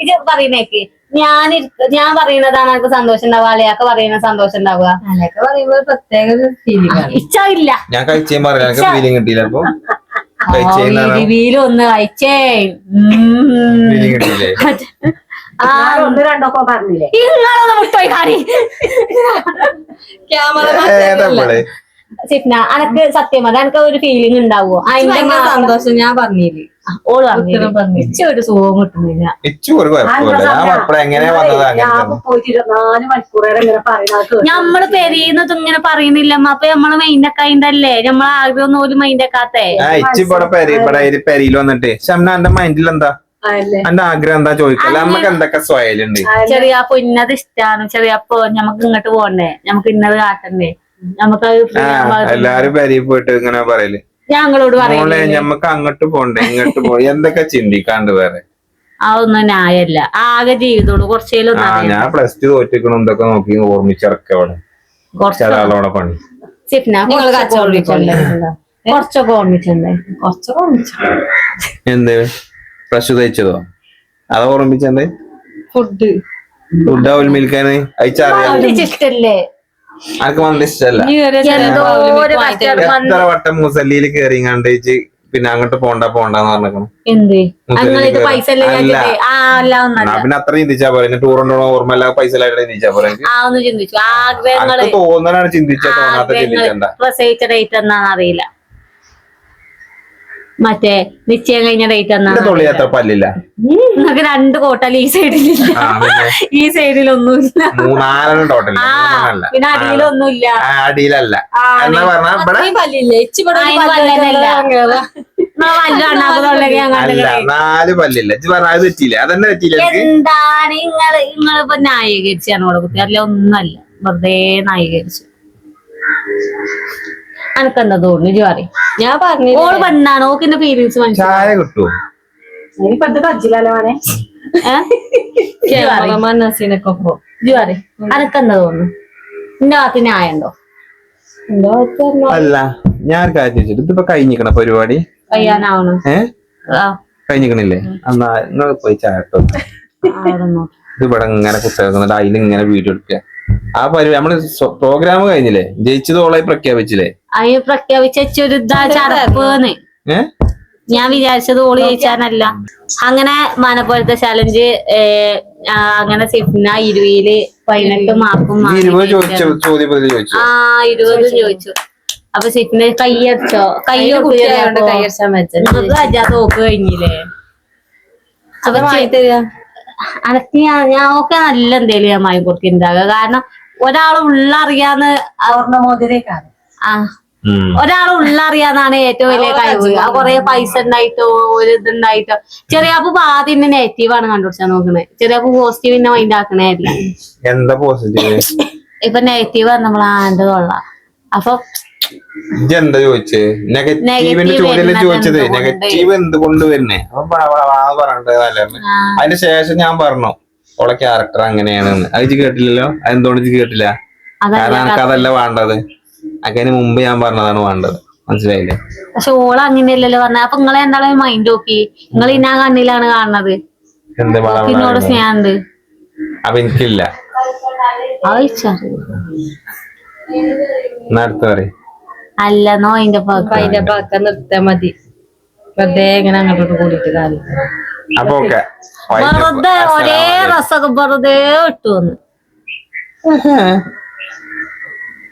ഇജ് പറയുന്നേക്ക് ഞാൻ പറയുന്നതാണ് എനിക്ക് സന്തോഷം ഉണ്ടാവുക, അലയാക്ക പറയുന്ന സന്തോഷം ഉണ്ടാവുക. അലയൊക്കെ പറയുമ്പോ പ്രത്യേക ഇല്ല ഞാൻ കഴിച്ചേ പറയാൻ ഫീലിംഗ് കിട്ടിയില്ല. അപ്പൊ ഒന്ന് കഴിച്ചേ കിട്ടിയില്ലേ? ഒന്ന് രണ്ടൊക്കെ പറഞ്ഞില്ലേ ഇങ്ങളൊന്ന് മുട്ടോയി കാറി ഏതപ്പോള് സിഫ്ന അനക്ക് സത്യം അത് എനിക്ക് ഒരു ഫീലിംഗ് ഉണ്ടാവോ? അതിന്റെ സന്തോഷം ഞാൻ പറഞ്ഞില്ലേ. ഓള് പറഞ്ഞു ഒരു സുഖവും കിട്ടുന്നില്ല. നമ്മള് പെരീന്നത് ഇങ്ങനെ പറയുന്നില്ല. അപ്പൊ നമ്മള് മൈൻഡൊക്കെ അതിണ്ടല്ലേ നമ്മളെ ആഗ്രഹം ഒരു മൈൻഡൊക്കാത്തേ. പെരിയിൽ വന്നിട്ട് ഷംന എന്റെ മൈൻഡിൽ എന്താ എന്റെ ആഗ്രഹം എന്താ ചോദിക്കല്ലേ? നമുക്ക് എന്തൊക്കെ സ്വയലുണ്ട്. ചെറിയപ്പോ ഇന്നത് ഇഷ്ടാണ്. ചെറിയപ്പോ ഞമ്മക്ക് ഇങ്ങോട്ട് പോകണ്ടേ, നമുക്ക് ഇന്നത് കാട്ടണ്ടേ, നമുക്ക് എല്ലാരും പെരിയിൽ പോയിട്ട് ഇങ്ങനെ പറയല് ഞങ്ങളോട് പറയല്ലേ ഞമ്മക്ക് അങ്ങോട്ട് പോണ്ടേ ഇങ്ങോട്ട് പോയി എന്തൊക്കെ ചിന്തിക്കാണ്ട് വേറെ അതൊന്നും ന്യായല്ല. ആകെ ജീവിതോട് കുറച്ചേലും ഞാൻ +2 തോറ്റിക്കണം എന്തൊക്കെ നോക്കി ഓർമ്മിച്ചിറക്കെ അവിടെ കുറച്ചൊരാളോടെ പണി. കുറച്ചൊക്കെ ഓർമ്മിച്ചണ്ടേ? കുറച്ചൊക്കെ ഓർമ്മിച്ചു. എന്ത് +2 തയ്ച്ചതോ? അത് ഓർമ്മിച്ചെന്തേ? ഫുഡ് അവൽ മിൽക്കാന് ഇഷ്ടല്ലേ? അനക്ക് മന്തി ഇഷ്ടല്ല. എത്ര വട്ടം മുസല്ലിയില് കേറിങ്ങാണ്ട് പിന്നെ അങ്ങോട്ട് പോണ്ടെന്ന് പറഞ്ഞേക്കണം. പിന്നെ അത്ര ചിന്തിച്ചാ പോലെ ടൂർ കൊണ്ടോ ഓർമ്മ പൈസ ചിന്തിച്ചാ പോലെ തോന്നാനാണ് ചിന്തിച്ചാ തോന്നാത്ത ചിന്തിച്ചണ്ട. അറിയില്ല മറ്റേ നിശ്ചയം കഴിഞ്ഞ ഡേറ്റ് തൊള്ളി അത്ര പല്ലില്ല. നിങ്ങൾക്ക് 2 കോട്ടൽ ഈ സൈഡിലില്ല, ഈ സൈഡിലൊന്നുമില്ല. 4 ടോട്ടൽ. പിന്നെ അടിയിലൊന്നുമില്ല. അടിയിലല്ല എന്നാ പറഞ്ഞ ഇവിടെ 4 പല്ലില്ല. അത് തെറ്റിയില്ല. അതന്നെ തെറ്റിയില്ല. എന്താണ് നിങ്ങളിപ്പോ ന്യായീകരിച്ചാണ് ഇവിടെ കുത്തി? അല്ല ഒന്നല്ല, വെറുതെ ന്യായീകരിച്ചു. അനക്കെന്താ തോന്നുന്നു ഇജ്ജ് പറയും. ഞാൻ പറഞ്ഞു ഓള് പെണ്ണാണ്, ഓക്കിന്റെ ഫീലിങ്സ് മനസ്സിലായ കിട്ടുമോ? അനക്കെന്താ തോന്നുന്നു? എന്റെ ഭാഗത്ത് ന്യായണ്ടോ? അല്ല ഞാൻ കാര്യം ചോദിച്ചിട്ട് ഇതിപ്പോ കഴിഞ്ഞിക്കണ പരിപാടി കഴിയാനാവണം. കഴിഞ്ഞിക്കണില്ലേ? എന്നാ നിങ്ങൾ പോയി ചായട്ടോ. ഇത് ഇവിടെ ഇങ്ങനെ കുത്തിറക്കുന്നുണ്ട്, അതിലിങ്ങനെ വീഡിയോ എടുക്കുക. ആ പരിപാടി നമ്മള് പ്രോഗ്രാം കഴിഞ്ഞില്ലേ? ജയിച്ചത് ഓളായി പ്രഖ്യാപിച്ചില്ലേ? പ്രഖ്യാപിച്ചൊരു ചടപ്പേന്ന് ഞാൻ വിചാരിച്ചത് ഓള് ജയിച്ചാനല്ല. അങ്ങനെ മനപ്പോലത്തെ ചലഞ്ച് അങ്ങനെ സിഫ്ന 20 18 മാർക്കും 20 ചോദിച്ചു. അപ്പൊ സിഫ്ന കൈയടിച്ചോ? കൈയ്യടിച്ചാ തോക്ക് കഴിഞ്ഞില്ലേ? അപ്പൊ അനക്ക് ഞാൻ ഒക്കെ നല്ല എന്തേലും ഞാൻ വാങ്ങി കൊടുക്കുന്നുണ്ടാകുക. കാരണം ഒരാള് ഉള്ളറിയാന്ന് ഒരാള് ഉള്ളറിയാന്നാണ് ഏറ്റവും വലിയ കഴിവ്. കൊറേ പൈസ ഉണ്ടായിട്ടോ ഒരു ഇതുണ്ടായിട്ടോ. ചെറിയാപ്പ് ആദ്യം നെഗറ്റീവാണ് കണ്ടുപിടിച്ചാൽ നോക്കണേ. ചെറിയാപ്പ് പോസിറ്റീവ് പിന്നെ മൈൻഡ് ആക്കണേല്ല. എന്താ പോസിറ്റീവ്? ഇപ്പൊ നെഗറ്റീവ് നമ്മളെ ആണ്ട് കൊള്ളാം. അപ്പൊ എന്താ ചോദിച്ചേ? നെഗറ്റീവിന്റെ ചോദ്യം ചോദിച്ചത്. നെഗറ്റീവ് എന്തുകൊണ്ട് വരുന്നേ? പറഞ്ഞിട്ട് അതിന് ശേഷം ഞാൻ പറഞ്ഞു ഓളെ ക്യാരക്ടർ അങ്ങനെയാണെന്ന്. അത് കേട്ടില്ലല്ലോ. അതെന്തുകൊണ്ട് കേട്ടില്ല? കാരണം എനിക്ക് അതല്ല വേണ്ടത്. അതിന് മുമ്പ് ഞാൻ പറഞ്ഞതാണ് വേണ്ടത്. മനസ്സിലായില്ലേ? പക്ഷെ ഓള് അങ്ങനെയല്ലല്ലോ പറഞ്ഞ. അപ്പൊ നിങ്ങളെ എന്തായാലും മൈൻഡ് നോക്കി. നിങ്ങൾ ഇന്നാ കണ്ണിലാണ് കാണുന്നത്. എന്നോട് സ്നേഹമുണ്ട്. അപ്പൊ എനിക്കില്ല. അടുത്ത് പറയും അല്ലെന്നോ അതിന്റെ പാക്ക നിർത്താൻ മതി. വെറുതെ ഇങ്ങനെ അങ്ങോട്ട് കൂടിയിട്ട് കാര്യം. അപ്പൊ വെറുതെ ഒരേ രസമൊക്കെ വെറുതെ ഇട്ടു വന്ന്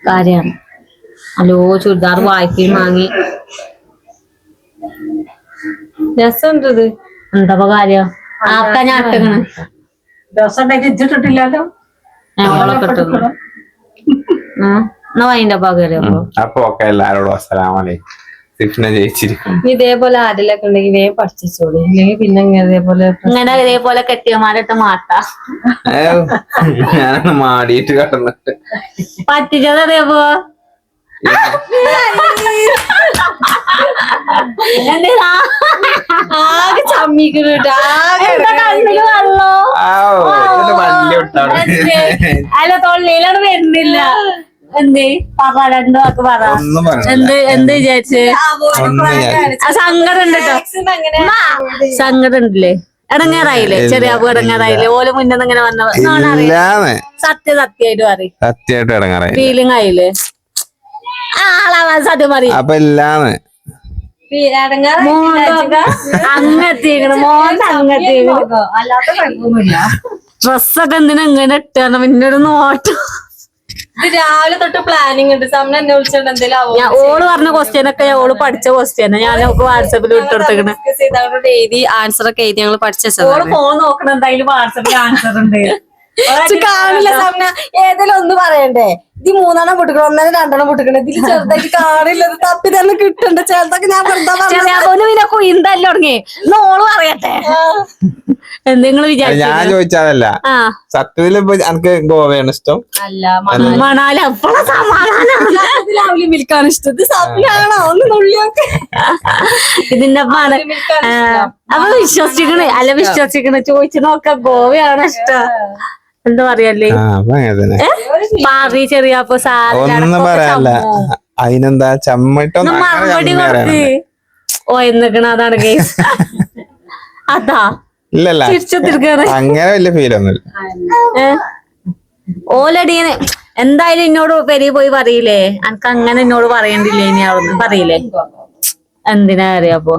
കാര്യാണ്. ഹലോ ചുരിദാർ വായ്പയും വാങ്ങി. രസമുണ്ടത്. എന്താ കാര്യം? ആർക്കാ ഞാൻ ഇട്ടേക്കണ്? ഇട്ടിട്ടില്ലല്ലോ. ഞങ്ങളൊക്കെ ഇട്ടു. എന്നാ അതിന്റെ പകരം അപ്പൊ എല്ലാരോടും അസ്സലാമലൈക്കും. സിഫ്ന ജയിച്ചിരിക്കും. ഇതേപോലെ ആരെല്ലാം ഉണ്ടെങ്കിൽ വേഗം പഠിച്ചോളി. ഇല്ലെങ്കിൽ പിന്നെ ഇതേപോലെ കെട്ടിയമാരിട്ട് മാട്ടാ. ഞാനൊന്ന് മാടിയിട്ട് കടന്നിട്ട് പറ്റിച്ചത് അതേപോ ആകെ ചമ്മിക്കിട്ട് അല്ല തൊള്ളിയിലാണ് വരുന്നില്ല. എന്തേ പറ രണ്ടു വാക്ക് പറ. എന്ത് വിചാരിച്ച്? സങ്കടം ഉണ്ട് കേട്ടോ. സങ്കടം ഉണ്ടല്ലേ? ഇടങ്ങേറായില്ലേ? ചെറിയ ഇടങ്ങേറായില്ലേ? ഓല് മുന്നേ ഇങ്ങനെ വന്ന സത്യമായിട്ട് പറയും. സത്യമായിട്ട് ഇടങ്ങേറായി. ഫീലിംഗ് ആയില്ലേ? ആളാവാൻ സത്യം പറയും. അപ്പൊ ഇല്ലാന്ന് അങ്ങെത്തിക്കണ് മോൻ അങ്ങെത്തിക്കണ്. അല്ലാത്ത കുഴപ്പമൊന്നുമില്ല. ഡ്രസ്സൊക്കെ എന്തിനാ ഇങ്ങനെ ഇട്ടാണ് പിന്നൊരു നോട്ടം. ഇത് രാവിലെ തൊട്ട് പ്ലാനിങ് ഉണ്ട്. സമയം എന്നെ വിളിച്ചോണ്ട് എന്തെങ്കിലും ഓള് പറഞ്ഞ ക്വസ്റ്റ്യൻ ഒക്കെ ഓള് പഠിച്ച ക്വസ്റ്റ്യൻ ഞാൻ വാട്സാപ്പിൽ ഇട്ടെടുത്തേക്കണ്. എഴുതി ആൻസർ ഒക്കെ എഴുതി ഞങ്ങള് പഠിച്ചത്. ഫോൺ നോക്കണം എന്തായാലും വാട്സാപ്പിൽ ആൻസർ ഉണ്ട്. കാണില്ല സമയ ഏതെങ്കിലും ഒന്ന് പറയണ്ടേ? ഇത് 3 പൊട്ടിക്കണം, 1 2 പൊട്ടിക്കണം. ഇതിൽ ചെറുതായിട്ട് കാണില്ല. തപ്പി തന്നെ കിട്ടണ്ട. ചെറുതൊക്കെ ഞാൻ പിന്നെ കുയിന്തല്ല തുടങ്ങി. ഓള് പറയട്ടെ എന്തെങ്കിലും വിചാരിച്ചു. ഞാൻ ചോദിച്ചാലല്ല സത്യത്തില് ഇപ്പൊ എനിക്ക് ഗോവയാണ് ഇഷ്ടം. മണാലി അപ്പോഴും സമാധാനം മിൽക്കാണ് ഇഷ്ടം. ഇത് സത്യമാണോ? ഒന്ന് നുള്ളിയൊക്കെ ഇതിന്റെ അപ്പൊ വിശ്വസിക്കണേ ചോദിച്ചു നോക്ക ഗോവയാണ് ഇഷ്ടം. എന്താ പറയല്ലേ? പാറി ചെറിയപ്പോ ഒന്നും പറയാല്ല. അതിനെന്താ ചമ്മട്ടോ മറുപടി കൊടുത്ത് ഓയന്നിക്കണ അതാണ് കേസ്. അതാ ഇല്ലല്ല അങ്ങനെ വലിയ ഫീലൊന്നുമില്ല. ഓലടിയന് എന്തായാലും എന്നോട് പെരിയ പോയി പറയില്ലേ? എനിക്ക് അങ്ങനെ എന്നോട് പറയണ്ടില്ലേ? ഇനി അവിടുന്ന് പറയില്ലേ? എന്തിനാ അറിയാപ്പോ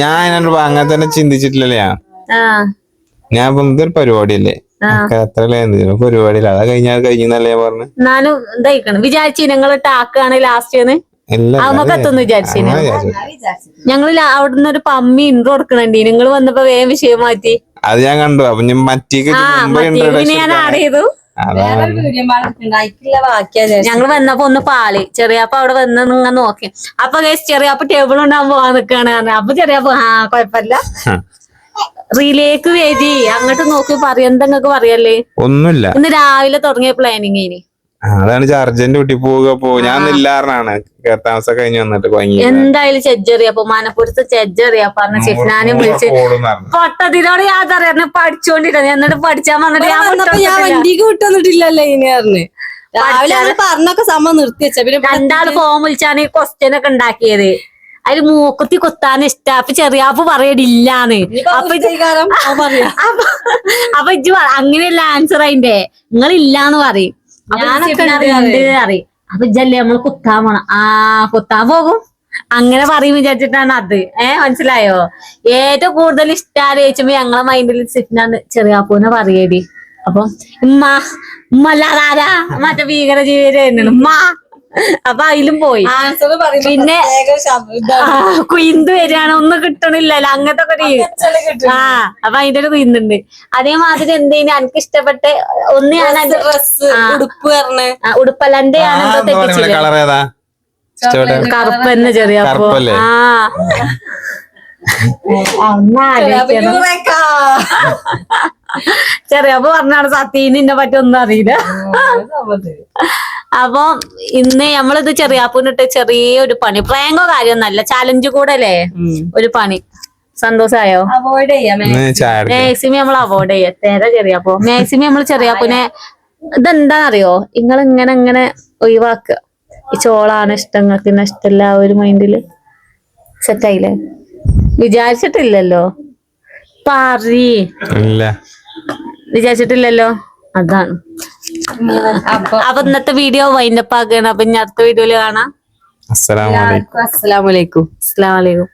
ഞാൻ എന്നോട് അങ്ങനെ തന്നെ ചിന്തിച്ചിട്ടില്ലല്ലേ. ഞാൻ ഇതൊരു പരിപാടിയല്ലേ, എത്ര പരിപാടിയില്ല. അത് കഴിഞ്ഞാൽ പറഞ്ഞു. എന്നാലും ഇതായിക്കണം വിചാരിച്ചു ഞങ്ങള് ടാക്കാണ് ലാസ്റ്റ് നമുക്ക് എത്തുന്നു വിചാരിച്ചു. ഞങ്ങള് അവിടുന്ന് ഒരു പമ്മി ഇൻട്രോ കൊടുക്കണണ്ടി. നിങ്ങൾ വന്നപ്പോ വേഗം വിഷയം മാറ്റി. അത് ഞാൻ കണ്ടു. അപ്പൊ ഞാൻ ആഡ് ചെയ്തു. ഞങ്ങൾ വന്നപ്പോ ഒന്ന് പാളി. ചെറിയപ്പ അവിടെ വന്ന് ഇങ്ങനെ നോക്കി. അപ്പൊ ചെറിയപ്പ ടേബിൾ ഉണ്ടാകാൻ പോവാൻ നിക്കാണ്. അപ്പൊ ചെറിയപ്പ കൊഴപ്പല്ല റീലേക്ക് വേദി അങ്ങോട്ട് നോക്കി പറയാ. പറയല്ലേ? ഒന്നുമില്ല. ഇന്ന് രാവിലെ തുടങ്ങിയ പ്ലാനിങ് ഇനി അതാണ് അർജന്റ് കുട്ടി പോവുക. ഞാൻ ഇല്ലാറാണ് താമസം കഴിഞ്ഞ് വന്നിട്ട് എന്തായാലും ചെജ്ജറിയപ്പോ മനപ്പുറത്ത് ചെജ്ജറിയപ്പ പറഞ്ഞ ചിഫ്നാനും വിളിച്ച് പൊട്ടതിനോട് യാതറിയ പഠിച്ചോണ്ടിരുന്നു. എന്നിട്ട് പഠിച്ചാൻ വന്നിട്ട് ഞാൻ വണ്ടിക്ക് വിട്ടന്നിട്ടില്ലല്ലോ. ഇനി രാവിലെ പറഞ്ഞൊക്കെ സമയം നിർത്തി വെച്ച. പിന്നെ 2 ഫോം വിളിച്ചാണ് ഈ ക്വസ്റ്റ്യൻ ഒക്കെ ഉണ്ടാക്കിയത്. അതില് മൂക്കുത്തി കുത്താൻ ഇഷ്ട. അപ്പൊ ചെറിയാപ്പ് പറയടില്ലാന്ന്. അപ്പൊ ഇജ്ജ് അങ്ങനെയല്ല ആൻസർ അതിന്റെ. നിങ്ങളില്ലാന്ന് പറയും. ഞാനൊക്കെ അറിയും. അപ്പൊ ഇജ്ജല്ലേ നമ്മള് കുത്താൻ പോണം. കുത്താൻ പോകും. അങ്ങനെ പറയും വിചാരിച്ചിട്ടാണ് അത്. മനസ്സിലായോ? ഏറ്റവും കൂടുതൽ ഇഷ്ടാര് ചോദിച്ചുമ്പോ ഞങ്ങളെ മൈൻഡിൽ സിഫ്നാന്ന് ചെറിയാപ്പൂനെ പറയേടി. അപ്പൊ ഉമ്മല്ലാതാരാ മറ്റേ ഭീകര ജീവിതം ഉമ്മ. അപ്പൊ അതിലും പോയി. പിന്നെ കുയിന്ത് വരികയാണ്, ഒന്നും കിട്ടണില്ലല്ലോ, അങ്ങനത്തെ ഒക്കെ ഒരു അപ്പൊ അതിന്റെ ഒരു കുയിന്തുണ്ട്. അതേമാതിരി എന്തേലും എനിക്ക് ഇഷ്ടപ്പെട്ട ഒന്ന് ഞാൻ ഉടുപ്പല്ല എന്റെ ഞാൻ എന്തോ തെറ്റിച്ചില്ല, കറുപ്പന്നെ ചെറിയപ്പോ. ചെറിയപ്പോ പറഞ്ഞാണ് സത്യന് എന്നെ പറ്റി ഒന്നും അറിയില്ല. അപ്പൊ ഇന്ന് നമ്മളിത് ചെറിയാപ്പൂനിട്ട് ചെറിയൊരു പണി, പ്രാങ്കോ കാര്യമൊന്നല്ല, ചാലഞ്ച് കൂടെ അല്ലേ ഒരു പണി. സന്തോഷായോ? അവോയ്ഡ് ചെയ്യാം മാക്സിമം നമ്മൾ അവോയ്ഡ് ചെയ്യാം. തേര ചെറിയാപ്പോ മാക്സിമം നമ്മൾ ചെറിയാപ്പൂനെ ഇതെന്താന്നറിയോ, ഇങ്ങനെ ഇങ്ങനെ ഒഴിവാക്കുക. ഈ ചോളാണ് ഇഷ്ടം, നിങ്ങൾക്ക് ഇഷ്ടമല്ല ആ ഒരു മൈൻഡില് സെറ്റായില്ലേ? വിചാരിച്ചിട്ടില്ലല്ലോ, വിചാരിച്ചിട്ടില്ലല്ലോ, അതാണ്. അപ്പൊ ഇന്നത്തെ വീഡിയോ വൈൻഡപ്പ് ആക്കുകയാണ്. അപ്പൊ ഇനി അടുത്ത വീഡിയോയില് കാണാം. അസ്സലാമു അലൈക്കും. അസ്സലാമലൈക്കും. അസ്സലാമു അലൈക്കും.